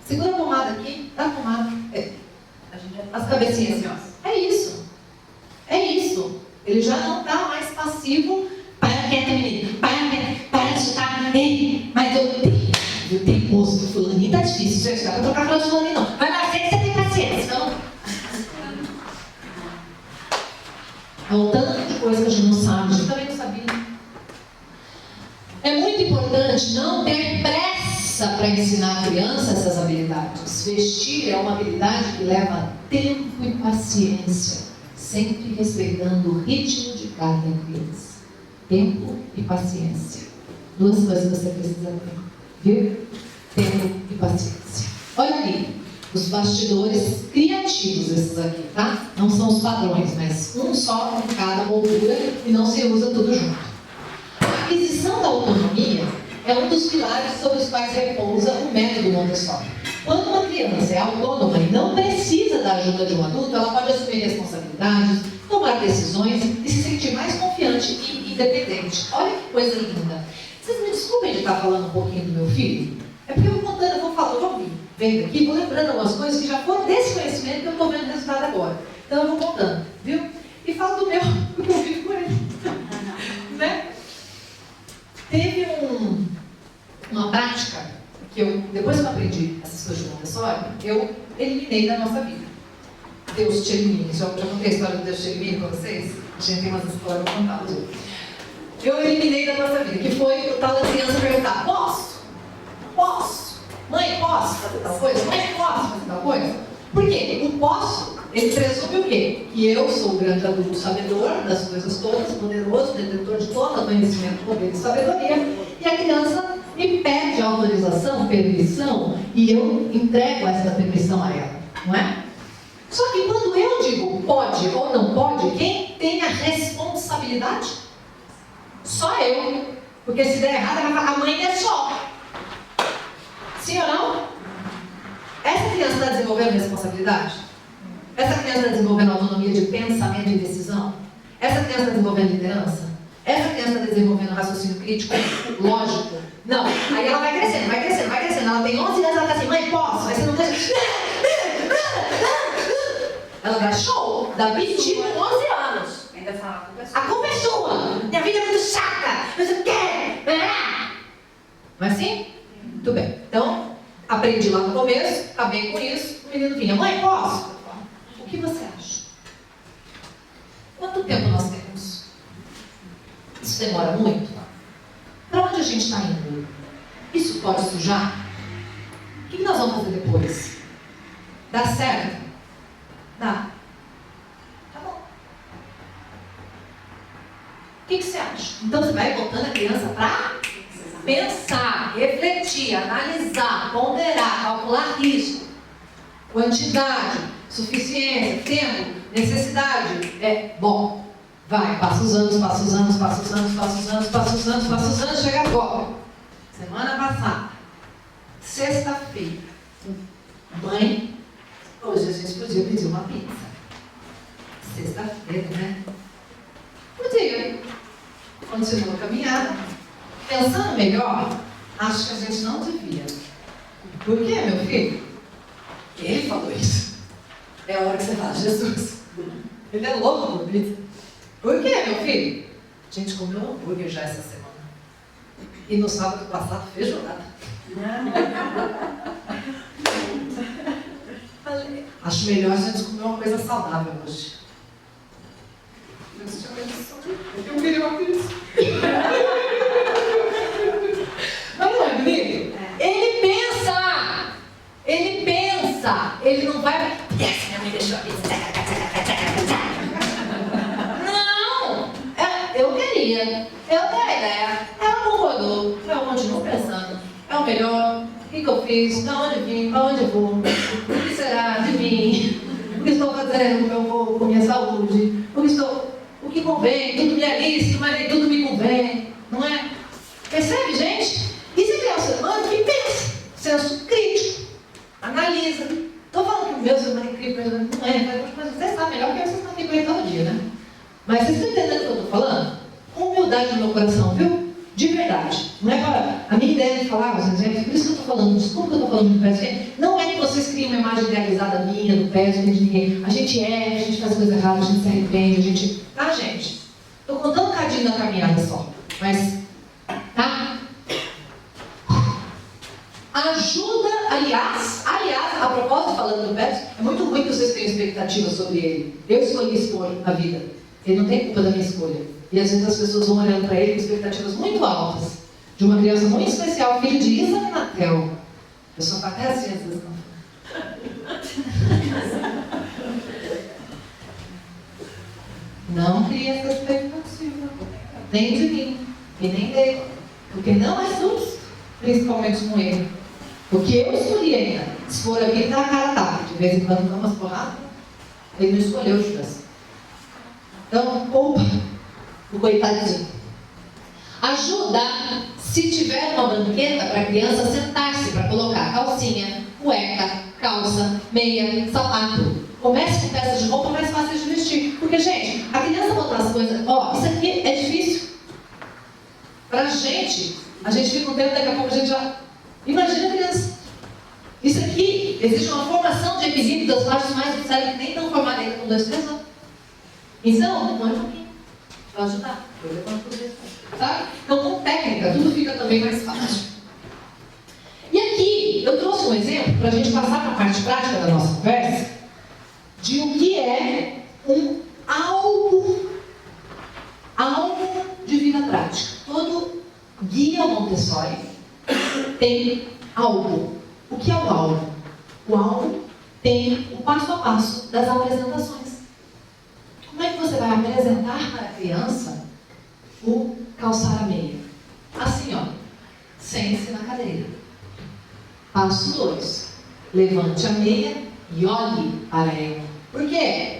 Segura a pomada aqui, dá a pomada. As cabecinhas assim, ó. É isso. É isso. Ele já não está mais passivo. Para quieto, menino. Para de chutar. Ei, mas eu teimoso do fulaninho tá difícil. Gente, dá para trocar fralda de fulaninho, não. Vai lá, você tem paciência, não? É um tanto de coisa que a gente não sabe. A gente também não sabia. É muito importante não ter pressa para ensinar a criança essas habilidades. Vestir é uma habilidade que leva tempo e paciência, sempre respeitando o ritmo de cada criança. Tempo e paciência. Duas coisas que você precisa ter. Viu? Tempo e paciência. Olha ali. Os bastidores criativos esses aqui, tá? Não são os padrões, mas um só em cada moldura e não se usa tudo junto. A aquisição da autonomia é um dos pilares sobre os quais repousa o método Montessori. Quando uma criança é autônoma e não precisa da ajuda de um adulto, ela pode assumir responsabilidades, tomar decisões e se sentir mais confiante e independente. Olha que coisa linda. Vocês me desculpem de estar falando um pouquinho do meu filho? É porque eu vou contando, eu vou falando, eu vou vendo aqui, vou lembrando algumas coisas que já foram desse conhecimento que eu estou vendo o resultado agora. Então eu vou contando, viu? E falo do meu, porque eu vivo com ele. Né? Teve uma prática que eu, depois que eu aprendi essas coisas de Montessori, eu eliminei da nossa vida. Deus te elimine. Já contei a história do Deus te elimine para vocês? A gente tem umas histórias para contar hoje. Eu eliminei da nossa vida, que foi o tal da criança perguntar, posso? Mãe, posso fazer tal coisa? Mãe, posso fazer tal coisa? Por quê? O posso, ele presume o quê? Que eu sou o grande adulto sabedor das coisas todas, poderoso, detentor de todo o conhecimento, poder e sabedoria, e a criança me pede autorização, permissão, e eu entrego essa permissão a ela, não é? Só que quando eu digo pode ou não pode, quem tem a responsabilidade? Só eu. Porque se der errado, ela vai falar, a mãe é só. Sim ou não? Essa criança está desenvolvendo responsabilidade? Essa criança está desenvolvendo autonomia de pensamento e decisão? Essa criança está desenvolvendo liderança? Essa criança está desenvolvendo raciocínio crítico, lógico? Não. Aí ela vai crescendo, vai crescendo, vai crescendo. Ela tem 11 anos, ela está assim, mãe, posso? Aí você não deixa. Ela dá show, dá 20 com 11 anos. Ainda fala, A culpa é sua. Minha vida é muito chata. Você quer? Não é assim? Muito bem. Então, aprendi lá no começo, acabei com isso. O menino vinha, mãe, posso? O que você acha? Quanto tempo nós temos? Isso demora muito? Para onde a gente está indo? Isso pode sujar? O que nós vamos fazer depois? Dá certo? Dá. Tá bom. O que você acha? Então você vai botando a criança para pensar, refletir, analisar, ponderar, calcular risco, quantidade, suficiência, tempo, necessidade. É bom. Vai, passa os anos, chega agora. Semana passada, sexta-feira. Mãe, hoje a gente podia pedir uma pizza. Sexta-feira, né? Podia. Continua a caminhada. Pensando melhor, acho que a gente não devia. Por quê, meu filho? Ele falou isso. É a hora que você fala, Jesus, ele é louco por pizza. Por quê, meu filho? A gente comeu um hambúrguer já essa semana. E no sábado passado, feijoada. Acho melhor a gente comer uma coisa saudável hoje. Eu queria uma pizza. Mas não é bonito? Ele pensa! Ele não vai. Yes, minha mãe deixou a pizza. Não! Eu queria. Eu dei a ideia. Ela concordou. Eu continuo pensando. É o melhor. O que eu fiz? fiz? Da onde vim? Para onde vou? O que será de mim? O que estou fazendo com minha saúde? O que convém? Tudo me é lícito, mas nem tudo me convém. Não é? Percebe, gente? Isso é criar um ser humano que pensa. Senso crítico. Analisa. Estou falando que o meu ser humano é crítico, não é. Mas você sabe melhor que vocês estão aqui com ele todo dia, né? Mas vocês estão entendendo o que eu estou falando? Com humildade no meu coração, viu? De verdade. Não é para a minha ideia de falar, vocês veem, por isso que eu estou falando, desculpa que eu estou falando do PSV, não é que vocês criem uma imagem idealizada minha, do PSV, de ninguém. A gente erra, a gente faz coisa errada, a gente se arrepende, a gente... Tá, gente? Estou contando um cadinho da caminhada só. Mas, tá? Ajuda, aliás, a propósito, falando do PSV, é muito ruim que vocês tenham expectativas sobre ele. Eu escolhi expor a vida. Ele não tem culpa da minha escolha. E às vezes as pessoas vão olhando para ele com expectativas muito altas. De uma criança muito especial, filho de Isa e Natel. A pessoa está até assim, às vezes. Não cria essa expectativa. Nem de mim. E nem dele. Porque não é justo, principalmente com ele. Porque eu escolhi ainda. Se for a vida, dá a cara tapa. De vez em quando dá umas porradas. Ele não escolheu o Judas. Então, poupa o coitadinho. Ajuda, se tiver uma banqueta para a criança sentar-se para colocar calcinha, cueca, calça, meia, sapato. Comece com peças de roupa mais fáceis de vestir. Porque, gente, a criança botar as coisas... Ó, isso aqui é difícil. Pra gente, a gente fica um tempo, daqui a pouco a gente já... Imagina a criança. Isso aqui exige uma formação de equilíbrio das partes mais do cérebro que nem tão formada ainda com 2, 3 anos. Então, põe um pouquinho. Vai ajudar. Eu levanto por isso. Tá? Então, com técnica, tudo fica também mais fácil. E aqui, eu trouxe um exemplo para a gente passar para a parte prática da nossa conversa de o que é um algo de vida prática. Todo guia Montessori tem algo. O que é o algo? O algo tem o passo a passo das apresentações. Como é que você vai apresentar para a criança o calçar a meia? Assim, ó. Sente-se na cadeira. Passo 2. Levante a meia e olhe para ela. Por quê?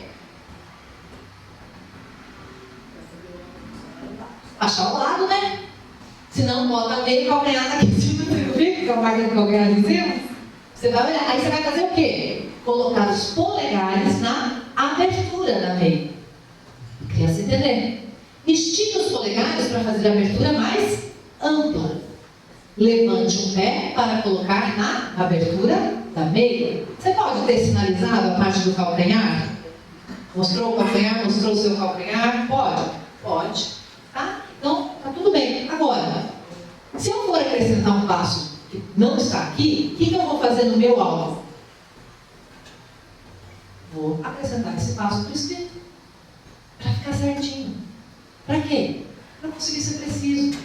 Achar o lado, né? Se não, bota a meia e calcanhar aqui em cima. Você viu que é o marca de calcanhar em cima? Você vai olhar. Aí você vai fazer o quê? Colocar os polegares na abertura da meia. Criança entender. Estique os polegares para fazer a abertura mais ampla. Levante um pé para colocar na abertura da meia. Você pode ter sinalizado a parte do calcanhar? Mostrou o calcanhar? Mostrou o seu calcanhar? Pode? Pode. Tá? Então, tá tudo bem. Agora, se eu for acrescentar um passo que não está aqui, o que eu vou fazer no meu alvo? Vou acrescentar esse passo para o escrito. Para ficar certinho. Para quê? Para conseguir ser preciso.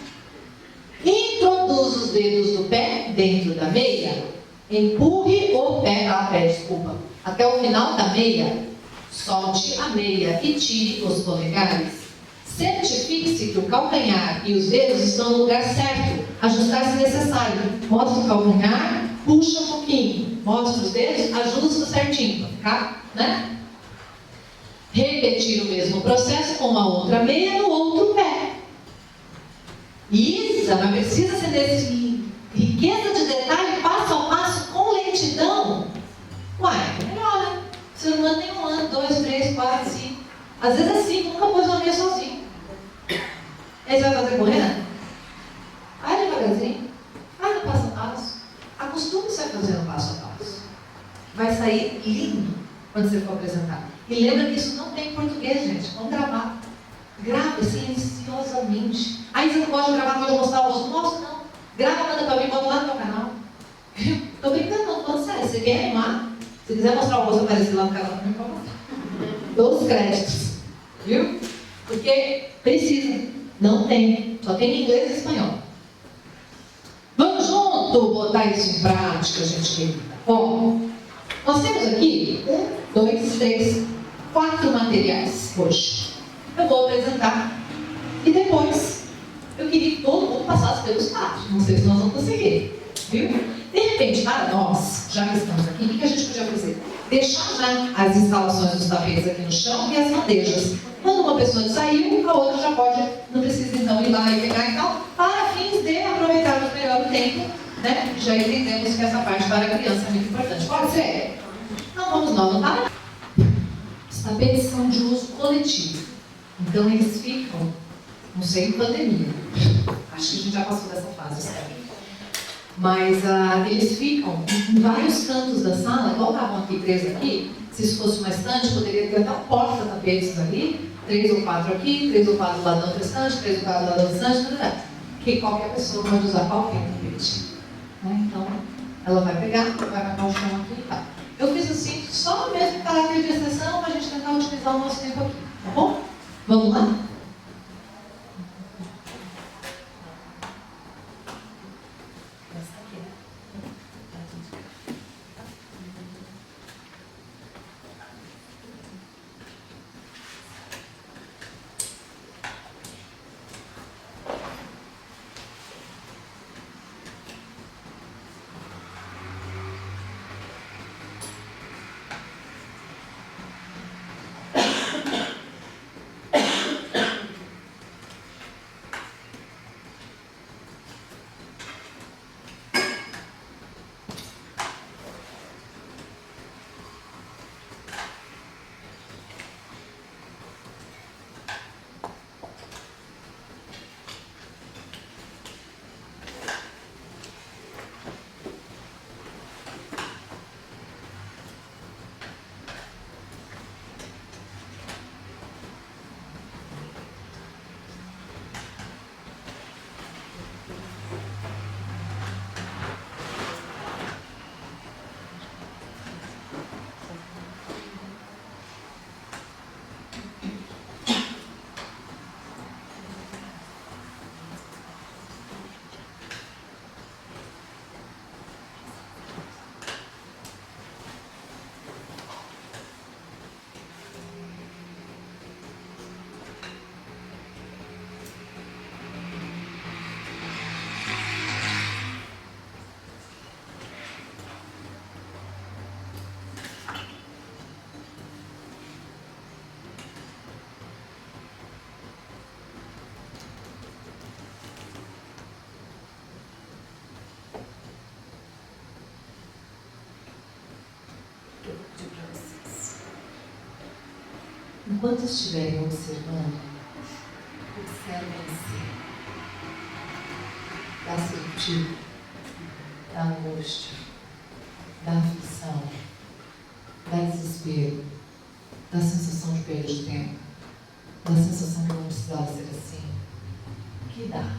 Introduz os dedos do pé dentro da meia. Empurre o pé, desculpa, até o final da meia. Solte a meia e tire os polegares. Certifique-se que o calcanhar e os dedos estão no lugar certo. Ajustar se necessário. Mostra o calcanhar, puxa um pouquinho. Mostra os dedos, ajusta certinho. Para ficar, né? Repetir o mesmo processo com a outra meia no outro pé. Isa, mas precisa ser desse riqueza de detalhe, passo a passo, com lentidão. Uai, melhor, né? O ser humano tem 1 ano, 2, 3, 4, 5. Às vezes é 5, nunca pôs uma meia sozinho. Aí você vai fazer correndo? Vai devagarzinho, vai no passo a passo. Acostume-se a fazer no passo a passo. Vai sair lindo quando você for apresentar. E lembra que isso não tem em português, gente. Vamos gravar. Grave silenciosamente. Aí você não pode gravar, pode mostrar o rosto. Mostra, não. Grava, manda pra mim, bota lá no meu canal. Tô brincando, não, tô falando sério. Você quer animar? Se quiser mostrar o rosto aparecer lá no canal, pra mim, pode mostrar. Dou os créditos. Viu? Porque precisa. Não tem. Só tem em inglês e espanhol. Vamos junto botar isso em prática, gente querida. Bom, nós temos aqui 1, 2, 3, 4 materiais hoje. Eu vou apresentar e depois eu queria que todo mundo passasse pelos 4. Não sei se nós vamos conseguir, viu? De repente, para nós, já que estamos aqui, o que a gente podia fazer? Deixar já as instalações dos tapetes aqui no chão e as bandejas. Quando uma pessoa saiu, a outra já pode, não precisa então ir lá e pegar e tal, para fins de aproveitarmos melhor o tempo, né? Já entendemos que essa parte para a criança é muito importante. Pode ser? Então vamos lá, não tá? Os tapetes são de uso coletivo. Então eles ficam, não sei em pandemia, acho que a gente já passou dessa fase, sabe? Mas eles ficam em vários cantos da sala, igual estavam aqui, 3 aqui. Se isso fosse uma estante, poderia ter até um porta-tapetes ali, 3 ou 4 aqui, 3 ou 4 do lado da outra estante, 3 ou 4 do lado da outra estante, que qualquer pessoa pode usar qualquer tapete. Né? Então, ela vai pegar, vai marcar o chão aqui e tal. Eu fiz assim, só mesmo caráter de exceção, para a gente tentar utilizar o nosso tempo aqui, tá bom? Vamos lá? Enquanto estiverem observando, observem-se da sentir, da angústia, da aflição, da desespero, da sensação de perda de tempo, da sensação que não precisava ser assim. O que dá?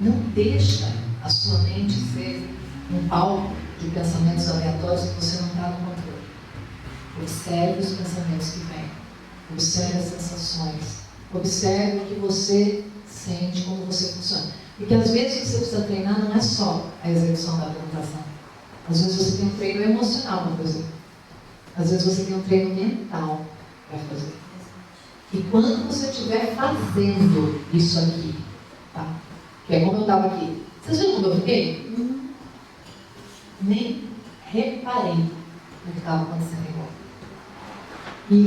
Não deixa a sua mente ser um palco de pensamentos aleatórios que você não está no controle. Observe os pensamentos que vêm. Observe as sensações. Observe o que você sente, como você funciona. Porque às vezes o que você precisa treinar não é só a execução da apresentação. Às vezes você tem um treino emocional para fazer. Às vezes você tem um treino mental para fazer. E quando você estiver fazendo isso aqui, tá? Que é como eu estava aqui. Vocês viram como eu fiquei? Nem reparei no que estava acontecendo igual. E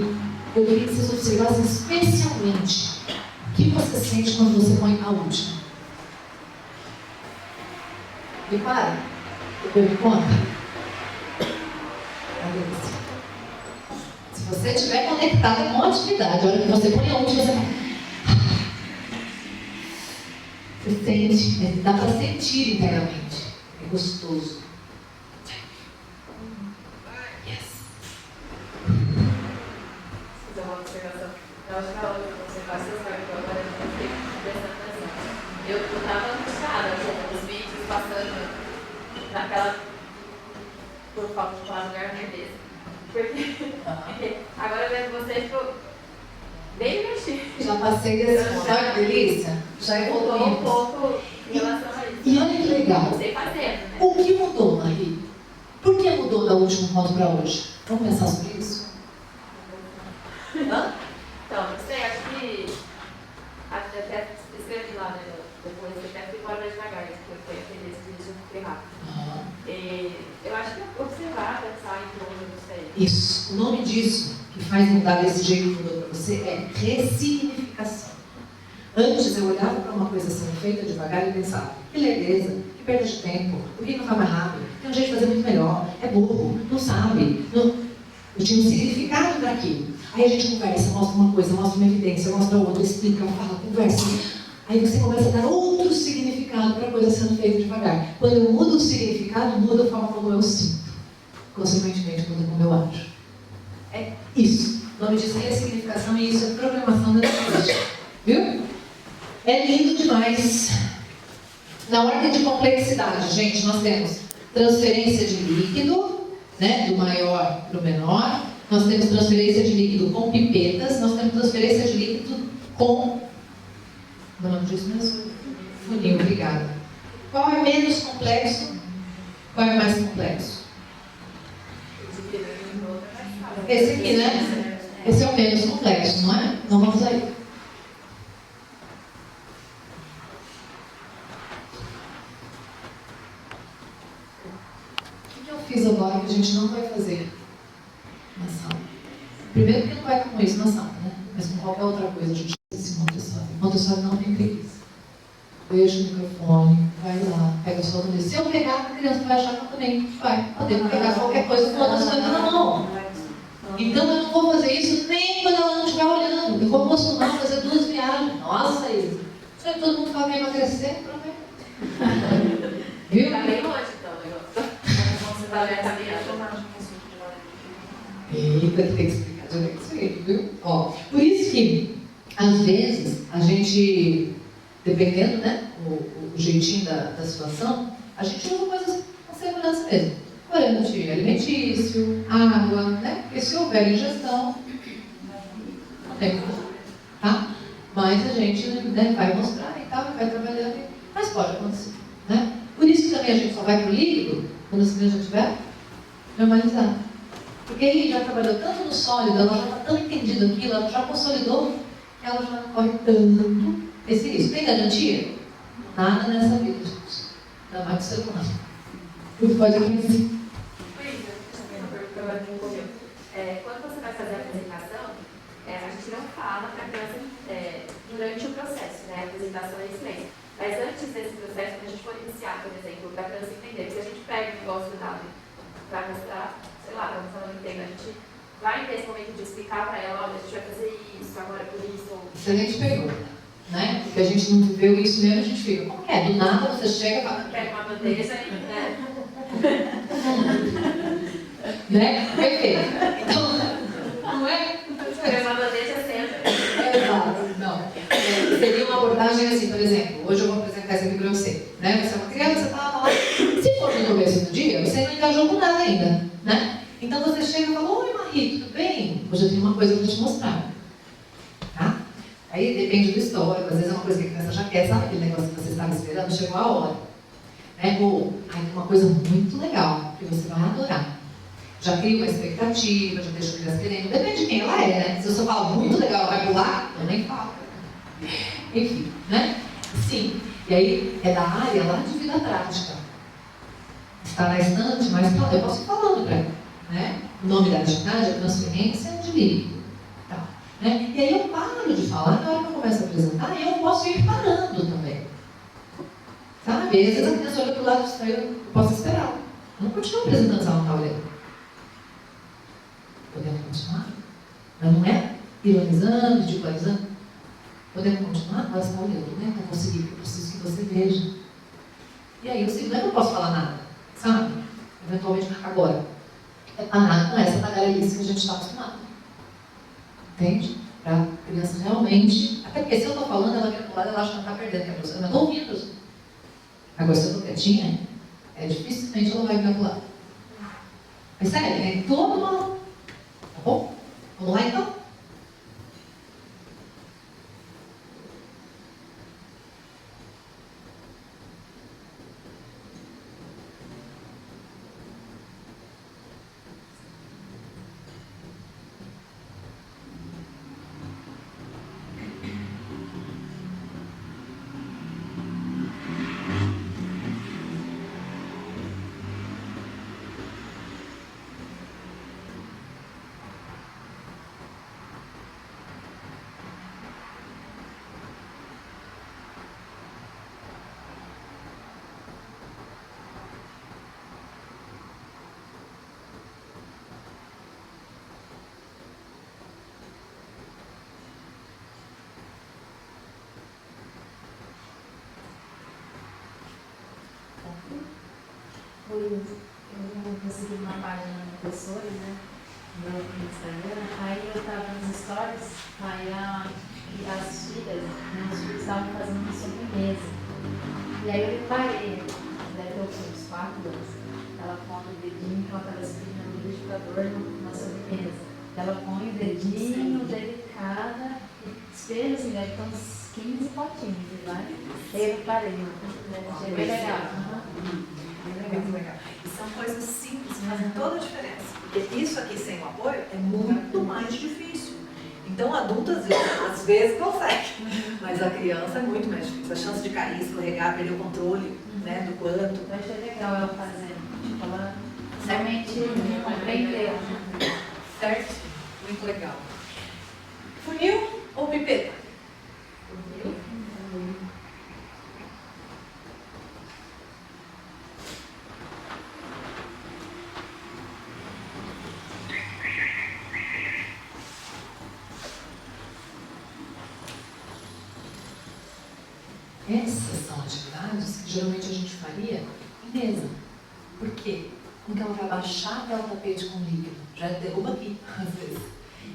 eu queria que vocês observassem especialmente o que você sente quando você põe a última. Repara, eu me conta. Se você estiver conectado com a atividade, a hora que você põe a última, você sente, dá para sentir internamente. É gostoso. Eu acho que a outra que você faz, você sabe que agora eu fiquei prestando atenção. Eu estava angustiada com os vídeos passando naquela, por falta de falar, lugar nervoso. Porque agora vendo você, tipo, bem divertido. Já passei desse ponto. Olha que delícia. Já evoluiu um pouco em relação a isso. E olha que legal. Não sei fazendo, né? O que mudou, Marie? Por que mudou da última ponto para hoje? Vamos pensar sobre isso? Hã? Então, não sei, acho que até escrevi lá, né, depois, eu até fui embora mais devagar, porque foi aquele exercício que eu fui rápido. acho que é observar, pensar em torno, não sei. Isso. O nome disso, que faz mudar desse jeito que mudou para você, é ressignificação. Antes eu olhava para uma coisa sendo feita devagar e pensava, que lerdeza, que perda de tempo, por que não faz mais rápido? Tem um jeito de fazer muito melhor, é burro, não sabe. Não. Eu tinha um significado para aquilo. Aí a gente conversa, mostra uma coisa, mostra uma evidência, mostra outra, explica, fala, conversa. Aí você começa a dar outro significado para a coisa sendo feita devagar. Quando eu mudo o significado, muda a forma como eu sinto. Consequentemente, muda como eu acho. É isso. O nome disso é ressignificação e isso é programação da mente. Viu? É lindo demais. Na ordem de complexidade, gente, nós temos transferência de líquido, né, do maior para o menor. Nós temos transferência de líquido com pipetas. Nós temos transferência de líquido com... O nome disso mesmo? Funil, obrigada. Qual é menos complexo? Qual é mais complexo? Esse aqui, né? Esse é o menos complexo, não é? Então vamos aí. O que eu fiz agora que a gente não vai fazer na sala? Primeiro porque não vai com isso na sala, né? Mas com qualquer outra coisa a gente faz esse Montessori. Montessori não tem preguiça. Deixa o microfone, vai lá, pega sua mulher. Se eu pegar, a criança vai achar que eu também vai poder pegar qualquer coisa com o Montessori na mão. Então eu não vou fazer isso nem quando ela não estiver olhando. Eu vou acostumar a fazer 2 viagens. Nossa, Isa. Isso aí todo mundo fala que vai emagrecer, provavelmente. Viu? Tá bem longe, então, o negócio. Você vai ver essa viagem. Eita, tem que explicar direito isso aí, viu? Ó, por isso que, às vezes, a gente, dependendo, né, o jeitinho da situação, a gente usa coisas com segurança mesmo. Corante alimentício, água, né? Porque se houver ingestão, não tem como, tá? Mas a gente, né, vai mostrar e tal, vai trabalhando, mas pode acontecer, né? Por isso que também a gente só vai para o líquido quando a criança já estiver normalizada. Porque ele já trabalhou tanto no sólido, ela já está tão entendida aquilo, ela já consolidou, ela já não corre tanto esse risco. Tem garantia? Nada nessa vida, gente. Ainda mais do ser humano. Tudo pode acontecer. Quando você vai fazer a apresentação, a gente não fala para a criança durante o processo, né? A apresentação é excelente. Mas antes desse processo, quando a gente for iniciar, por exemplo, para a criança entender, porque a gente pega o negócio dado para mostrar, sei lá, para ela entender, a gente vai ter esse momento de explicar para ela, olha, a gente vai fazer isso, agora por isso. Excelente pergunta, né? Porque a gente não viveu isso mesmo, a gente fica, como é? Do nada você chega e fala, Pega uma bandeja e, né? né? Perfeito. Então, não é? Pega uma bandeja sempre. Exato, não. Seria uma abordagem assim, por exemplo, hoje eu vou apresentar isso aqui para você, né? Você é uma criança, tá lá. Se for no começo do dia, você não engajou com nada ainda, né? Então você chega e fala, oi Marie, tudo bem? Hoje eu tenho uma coisa para te mostrar. Tá? Aí depende do histórico, às vezes é uma coisa que a criança já quer, sabe aquele negócio que você estava esperando, chegou a hora. Né? Ou, aí tem uma coisa muito legal, que você vai adorar. Já cria uma expectativa, já deixa a criança querendo, depende de quem ela é, né? Se eu só falo muito legal, ela vai pular, eu nem falo. Enfim, né? Sim, e aí é da área lá de vida prática. Está na estante, mas eu posso ir falando para ela, né? O nome da atividade é transferência de líquido. Tá, né? E aí eu paro de falar na hora que eu começo a apresentar e eu posso ir parando também. Sabe? Às vezes a criança olha para o lado distraiu, eu posso esperar. Eu não continuo apresentando se ela não está olhando. Podemos continuar? Mas não é ironizando, ridicularizando. Podemos continuar? Ela está olhando, né? Para conseguir, eu preciso que você veja. E aí eu sei, não é que eu posso falar nada, sabe? Eventualmente, agora. É parar com essa tagarelice que a gente está acostumado. Entende? Para a criança realmente. Até porque se eu estou falando, ela vira para o lado, ela acha que ela está perdendo, que a professora, mas estou ouvindo. Agora, se eu estou quietinha, dificilmente ela vai virar para o lado. Percebe? É todo uma. Tá bom? Vamos lá então? eu consegui uma página no professor, né? No Instagram, aí eu tava nos stories, aí as filhas, né, os filhos estavam fazendo uma sobremesa. E aí eu reparei, deve ter uns 4 anos, ela põe o dedinho, que ela estava escrevendo no liquidificador numa sobremesa. Ela põe o dedinho delicada e espelha assim, deve ter uns 15 potinhos, vai? Aí eu reparei, achei bem legal. Muito legal. E são coisas simples, que fazem toda a diferença. Porque isso aqui sem o apoio é muito mais difícil. Então, adulto às vezes consegue, mas a criança é muito mais difícil. A chance de cair, escorregar, perder o controle, né, do quanto. Eu achei legal ela fazendo. Tipo, ela realmente compreendeu. Certo? Muito legal. Funil ou pipeta? Funil. Essas são atividades que geralmente a gente faria em mesa. Por quê? Porque ela vai baixar até o tapete com líquido. Já derruba aqui, às vezes.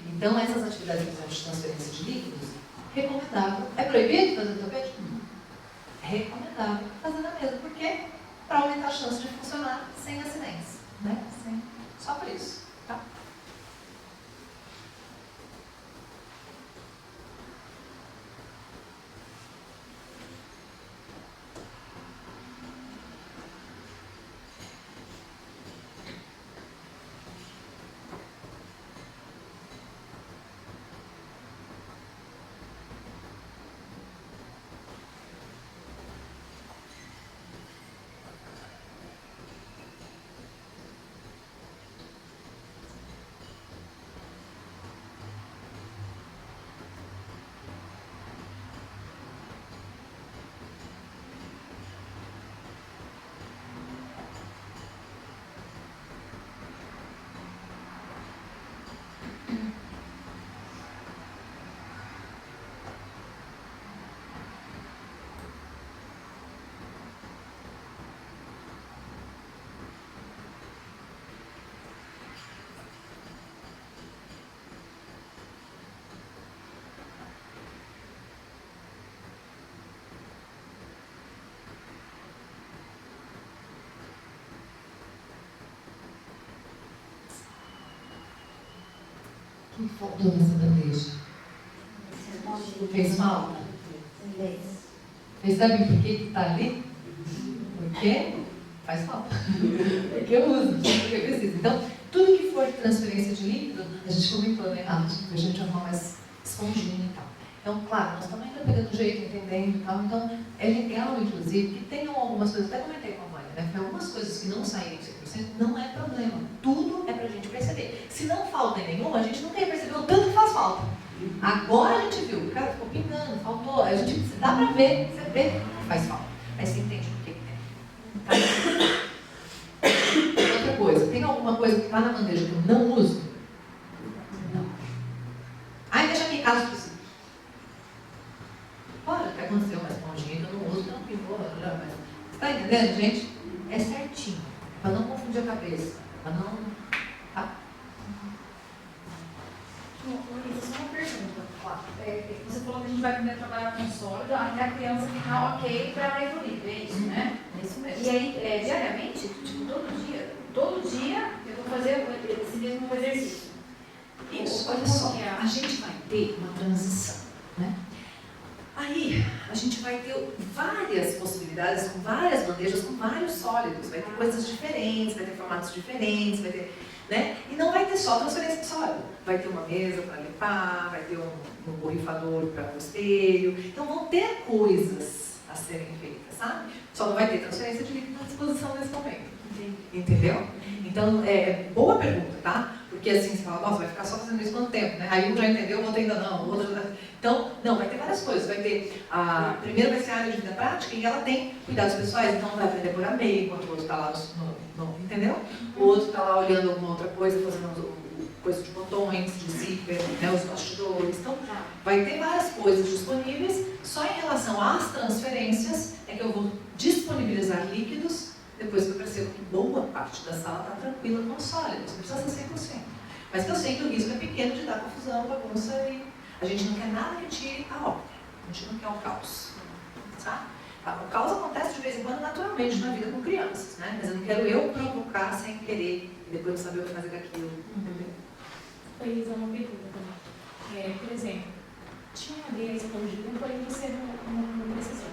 Então, essas atividades de transferência de líquidos, recomendável. É proibido fazer no tapete? É recomendável fazer na mesa. Por quê? Para aumentar a chance de funcionar sem acidentes. Né? Só por isso. Tá? O que faltou nessa bandeja? Fez falta? Vocês sabem por que está ali? Porque faz falta. Porque eu uso, porque eu preciso. Então, tudo que for transferência de líquido, a gente comentou, né, Rafa? A gente vai mais esponjinho e tal. Então, claro, nós estamos ainda pegando o jeito, entendendo e tal. Então, é legal, inclusive, que tenham algumas coisas, até comentei com a mãe, né? Que algumas coisas que não saírem 100% não é problema. Tudo é pra gente perceber. Se não falta em nenhuma, a gente não tem percebido o tanto que faz falta. Agora a gente viu, o cara ficou pingando, faltou. A gente dá pra ver, você vê que faz falta. Aí você entende por que tem. Tá? Outra coisa, tem alguma coisa que tá na bandeja que eu não uso? Não. Ai, deixa aqui em casa possível. Pode até acontecer uma esponjinha que eu não uso, não pingou, mas. Você tá entendendo, gente? É certinho. Para não confundir a cabeça. Para não. Tá? Luísa, só uma pergunta. Você falou que a gente vai primeiro trabalhar com sólido até a criança ficar ok para ela evoluir, é isso, né? É isso mesmo. E aí, diariamente, tipo, todo dia eu vou fazer esse mesmo exercício. Isso, olha só, a gente vai ter uma transição, né? Aí, a gente vai ter várias possibilidades, com várias bandejas, com vários sólidos. Vai ter coisas diferentes, vai ter formatos diferentes, vai ter, né? E não vai ter só transferência de sólido. Vai ter uma mesa para limpar, vai ter um borrifador para o espelho. Então, vão ter coisas a serem feitas, sabe? Só não vai ter transferência de líquido à disposição nesse momento. Entendeu? Então, boa pergunta, tá? Porque assim, você fala, nossa, vai ficar só fazendo isso quanto tempo, né? Aí um já entendeu, o outro ainda não, o outro já... Então, não, vai ter várias coisas. Vai ter, primeiro vai ser a área de vida prática e ela tem cuidados pessoais, então vai aprender por meio, enquanto o outro está lá no entendeu? O outro está lá olhando alguma outra coisa, fazendo coisa de botões, de zíper, né, os bastidores. Então, vai ter várias coisas disponíveis. Só em relação às transferências é que eu vou disponibilizar líquidos Depois que eu percebo que boa parte da sala está tranquila com sólida, você precisa ser 100%. Mas que eu sei que o risco é pequeno de dar confusão, bagunça e a gente não quer nada que tire a ordem. A gente não quer um caos. Tá? O caos acontece de vez em quando naturalmente na vida com crianças, né? Mas eu não quero eu provocar sem querer e depois não saber o que fazer com aquilo. Entendeu? Elisa, uma pergunta também. Por exemplo, tinha ali a escondida, porém você não precisou.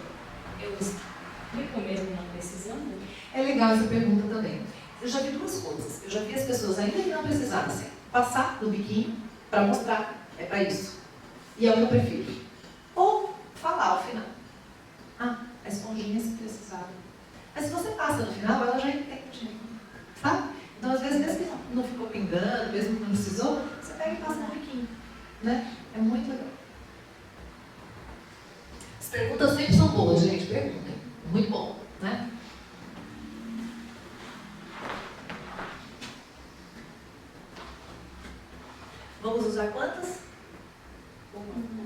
Eu ficou mesmo não precisando? É legal essa pergunta também. Eu já vi duas coisas. Eu já vi as pessoas ainda que não precisassem passar no biquinho para mostrar. É para isso. E é o que eu prefiro. Ou falar ao final. Ah, a esponjinha se precisava. Mas se você passa no final, ela já entende. Sabe? Então, às vezes, mesmo que não ficou pingando, mesmo que não precisou, você pega e passa no biquinho. Né? É muito legal. As perguntas sempre são boas, gente. Perguntem. Muito bom, né? Vamos usar quantas?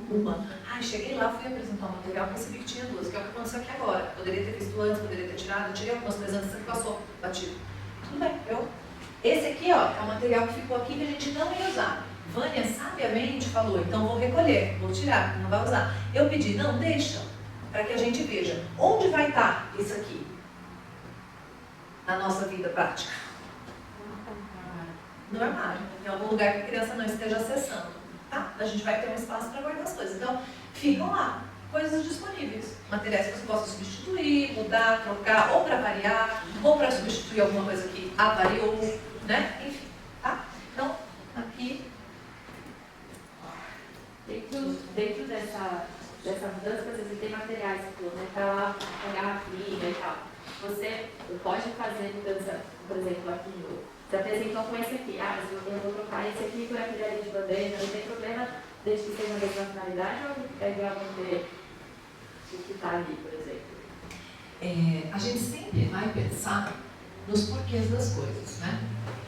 Uma. Ai, cheguei lá, fui apresentar o material, percebi que tinha duas, que é o que aconteceu aqui agora. Poderia ter visto antes, poderia ter tirado, eu tirei algumas coisas antes, você passou batido. Tudo bem, Esse aqui, ó, é o material que ficou aqui que a gente não ia usar. Vânia sabiamente falou, então vou recolher, vou tirar, não vai usar. Eu pedi, não, deixa, para que a gente veja onde vai estar isso aqui na nossa vida prática. No armário, em algum lugar que a criança não esteja acessando. Tá? A gente vai ter um espaço para guardar as coisas. Então, ficam lá, coisas disponíveis. Materiais que você possa substituir, mudar, trocar, ou para variar, ou para substituir alguma coisa que avariou, né? Enfim, tá? Então, aqui... Dentro dessa mudança, por exemplo, tem materiais que né, para lá, a garrafinha e tal. Você pode fazer mudança, por exemplo, aqui se apresentou com esse aqui. Ah, mas eu vou trocar esse aqui por aquele ali de bandeja, não tem problema, desde que seja a mesma finalidade ou é igual a manter o que está ali, por exemplo? A gente sempre vai pensar nos porquês das coisas, né?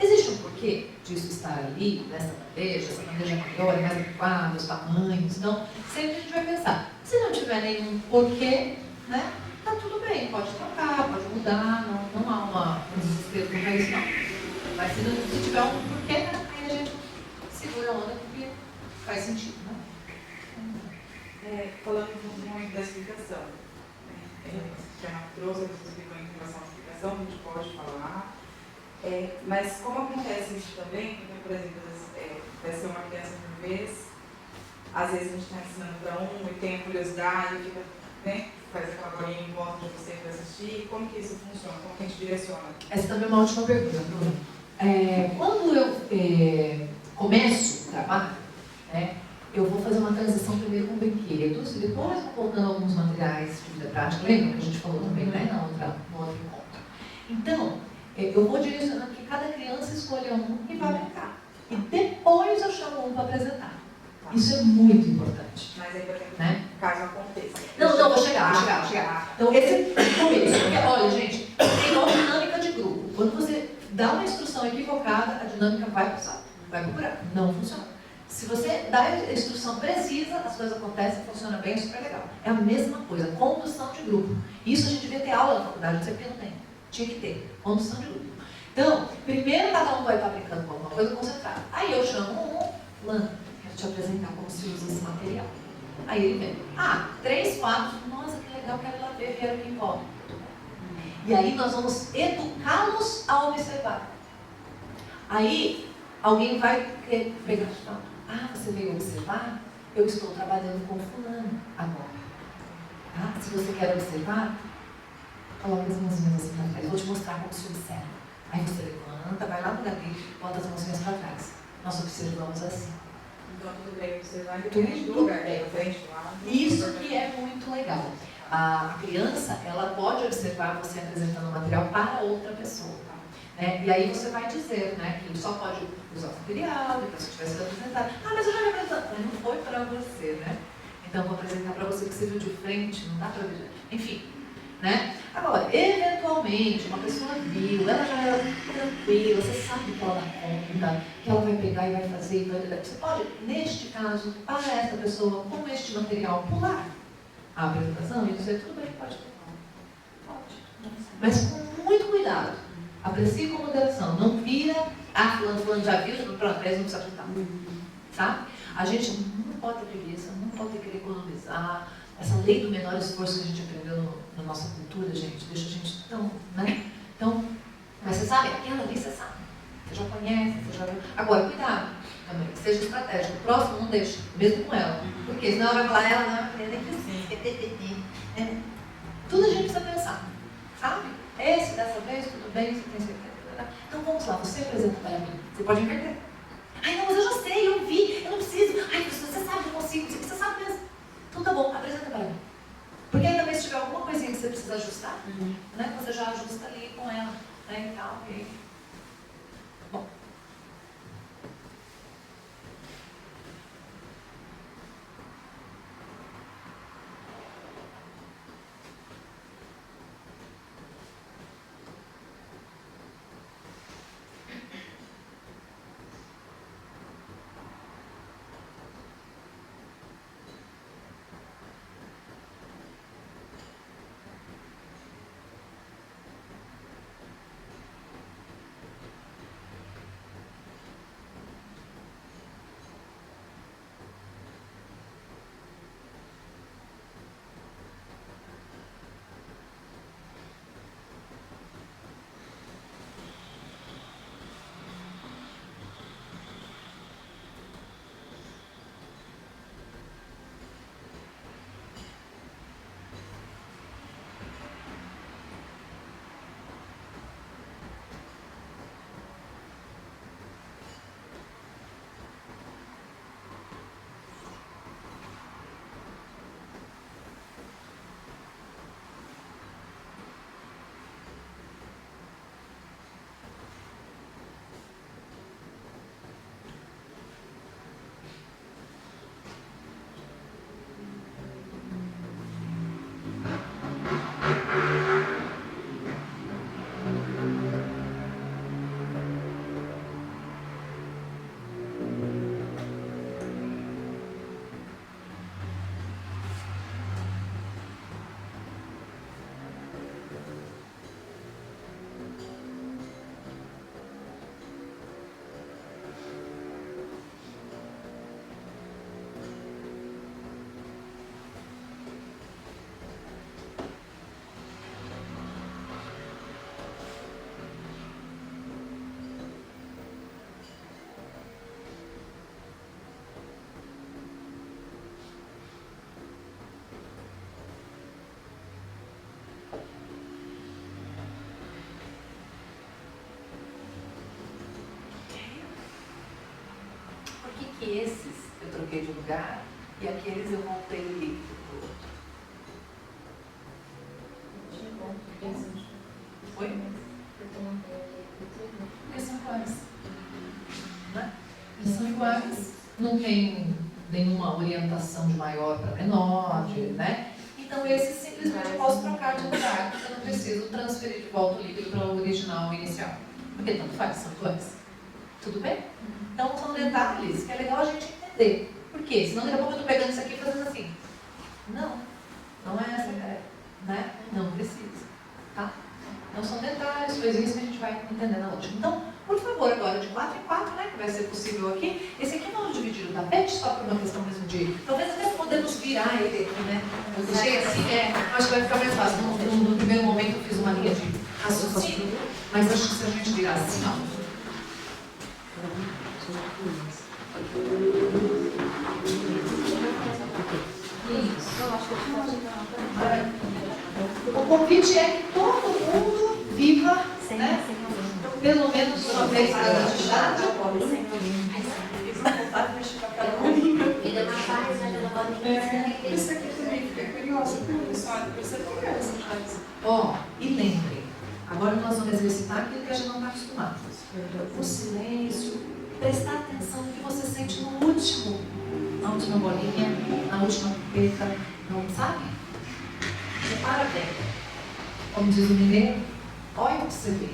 Existe um porquê disso estar ali, nessa bandeja, essa bandeja maior, é mais adequada, os tamanhos, então sempre a gente vai pensar. Se não tiver nenhum porquê, né? Tá tudo bem, pode trocar, pode mudar, não há um desespero com isso, não. Mas se tiver um porquê, né, aí a gente segura a onda porque faz sentido, né? Falando muito da explicação, que a trouxe, você explicou em relação à explicação, a gente pode falar, mas como acontece isso também, porque, por exemplo, vai ser uma criança por vez, às vezes a gente está ensinando para um e tem a curiosidade, fica, né, faz aquela bolinha em volta de você para assistir, como que isso funciona, como que a gente direciona? Essa também é uma ótima pergunta, Bruna. Quando eu começo o trabalho, né, eu vou fazer uma transição primeiro com brinquedos e depois vou colocando alguns materiais de vida prática. Lembra que a gente falou também, né, no outro encontro? Então, eu vou direcionando que cada criança escolha um e vai brincar. E depois eu chamo um para apresentar. Isso é muito importante. Mas aí, por exemplo, né? caso aconteça. Não, vou chegar. Então, esse é o começo. Porque, olha, gente, tem igual dinâmica de grupo. Quando você dá uma instrução equivocada, a dinâmica vai passar, vai pro buraco. Não funciona. Se você dá a instrução precisa, as coisas acontecem, funciona bem, é super legal. É a mesma coisa, condução de grupo. Isso a gente devia ter aula na faculdade, não sei porque não tem. Tinha que ter, condução de grupo. Então, primeiro cada um vai estar brincando com alguma coisa concentrada. Aí eu chamo Lana, quero te apresentar como se usa esse material. Aí ele vem, 3, 4, nossa, que legal, quero ir lá ver, vieram aqui em volta. E aí nós vamos educá-los a observar. Aí alguém vai pegar e falar, você veio observar? Eu estou trabalhando com fulano agora. Tá? Se você quer observar, coloca as mãozinhas assim para trás. Eu vou te mostrar como se observa. Aí você levanta, vai lá no gabinete, bota as mãozinhas para trás. Nós observamos assim. Então tudo bem observar, independente do lugar, da frente, do lado. Isso que é muito legal. A criança, ela pode observar você apresentando o material para outra pessoa. Né? E aí você vai dizer, né, que só pode usar o material, depois que tiver sido apresentado. Mas eu já me apresentei. Mas não foi para você, né? Então eu vou apresentar para você que você viu de frente, não dá para ver. Enfim, né? Agora, eventualmente, uma pessoa viu, ela já era tranquila, você sabe que ela dá conta, que ela vai pegar e vai fazer, você pode, neste caso, para essa pessoa, com este material, pular a apresentação e dizer, tudo bem, pode pular. Pode. Mas com muito cuidado. Aprecie com moderação. Não vira, fulano já viu, pronto, eles não precisa aplicar. Sabe? A gente não pode ter preguiça, não pode querer economizar. Essa lei do menor esforço que a gente aprendeu na nossa cultura, gente, deixa a gente tão, né? Então, mas você sabe, aquela ali você sabe. Você já conhece, você já viu. Agora, cuidado também, seja estratégico. O próximo não deixa, mesmo com ela. Porque senão ela vai falar, ela não, nem precisa. Tudo a gente precisa pensar, sabe? Esse, dessa vez, tudo bem, você tem certeza. Então vamos lá, você apresenta para mim. Você pode inverter. Ai, não, mas eu já sei, eu vi, eu não preciso. Ai, você sabe que eu consigo, você sabe mesmo. Então tá bom, apresenta para mim. Porque aí também se tiver alguma coisinha que você precisa ajustar, né, você já ajusta ali com ela, né, e tal, ok. Bom. Que esses eu troquei de lugar e aqueles eu voltei líquido pro outro. Foi? Porque são iguais. Né? Eles são iguais, não tem nenhuma orientação de maior para menor, né? Então esses simplesmente eu posso trocar de lugar, eu não preciso transferir de volta o líquido para o original inicial. Porque tanto faz, são iguais. Tudo bem? Então são detalhes que é legal a gente entender. Por quê? Senão daqui a pouco eu estou pegando isso aqui e fazendo assim. Não, não é essa a ideia. Né? Não precisa. Tá? Então são detalhes, coisinhas que a gente vai entender na última. Então, por favor, agora de 4 em 4, né? Que vai ser possível aqui. Esse aqui vamos dividir o tapete só por uma questão mesmo de. Talvez até podemos virar ele aqui, né? Eu deixei assim, acho que vai ficar mais fácil. No primeiro momento eu fiz uma linha de raciocínio, mas acho que se a gente virar assim, ó. O convite é que todo mundo viva, né? Pelo menos uma vez na cidade. Isso aqui também fica curiosa, pessoal, depois você conversa, Ó, e lembrem, agora nós vamos exercitar aquilo que a gente não está acostumado. O silêncio, prestar atenção no que você sente no último, na última bolinha, na última peta, não sabe? Repara bem. Como diz o mineiro, olha o que você vê.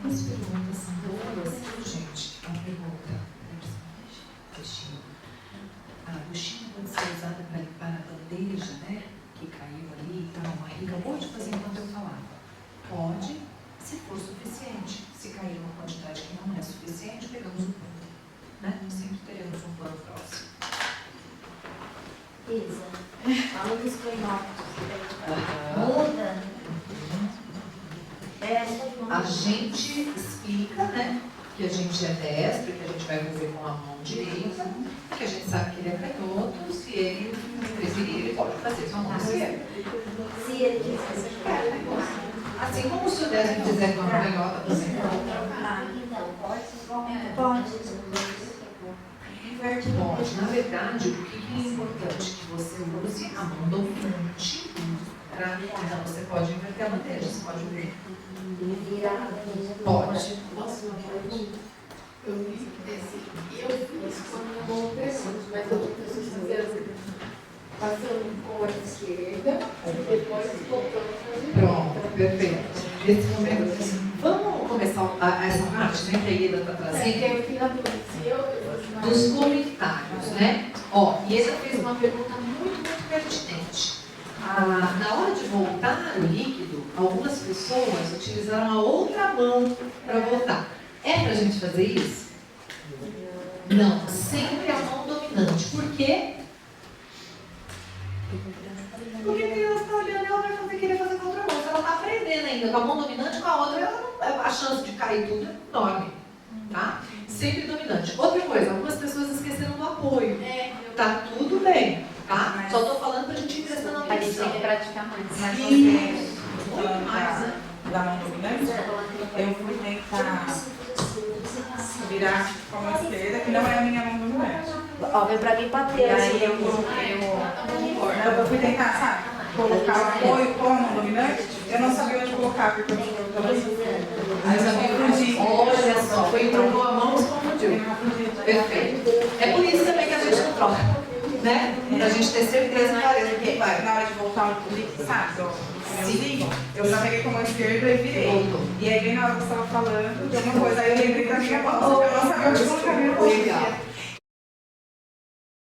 As perguntas são boas, gente. Uma pergunta. A buchinha pode ser usada para limpar a bandeja, né? Que caiu ali e tal. A Rica acabou de fazer enquanto eu falava. Pode, se for suficiente. Se cair uma quantidade que não é suficiente, pegamos um pano. Né? Sempre teremos um pano próximo. Isa, fala dos espanhólicos. Muda. A gente explica, né, que a gente é destro, que a gente vai fazer com a mão direita, que a gente sabe que ele é canhoto, se ele preferir, ele pode fazer com a mão esquerda. Se ele quiser. Assim como o senhor deve dizer com a canhota também. Então, pode. Pode. Na verdade, o que é importante? Que você use a mão dominante para. Então, você pode inverter a bandeja, você pode ver. Pode. Posso uma pergunta? Eu fiz com a minha mão operante, mas outras pessoas fizeram passando com a esquerda e depois voltando para a direita. Pronto, perfeito. Nesse momento, vamos começar essa parte, né, que a Ieda está trazendo? Que eu fiquei na dúvida, se eu Dos comentários, né? Ó, e Ieda fez uma pergunta muito pertinente. Na hora de voltar o líquido, algumas pessoas utilizaram a outra mão para voltar. É para a gente fazer isso? Não, sempre a mão dominante. Por quê? Porque a criança está olhando, ela vai querer fazer com a outra mão. Se ela está aprendendo ainda com a mão dominante, com a outra, a chance de cair tudo é enorme. Tá? Sempre dominante. Outra coisa, algumas pessoas esqueceram do apoio. Tá tudo bem, tá? Só estou falando para a gente ir prestando A gente atenção. tem que praticar mais. Mas Isso. você, falando da mão dominante, eu fui tentar virar com a mão esquerda, que não é a minha mão dominante. Ó, vem pra mim E bater aí assim. eu coloquei eu fui tentar, sabe, colocar o apoio com a mão dominante, eu não sabia onde colocar, porque eu estava assim. Aí eu sabia fugir. Olha só, foi trocou a mão e se confundiu. Perfeito. É por isso também que a gente não troca, né? Pra gente ter certeza na hora que vai. Na hora de voltar o líquido, sabe, eu já peguei com a mão esquerda e virei. Voltou. E aí, bem na hora que você estava falando de alguma coisa, aí eu lembrei da minha mão, eu não sabia onde colocar a minha mão. Legal.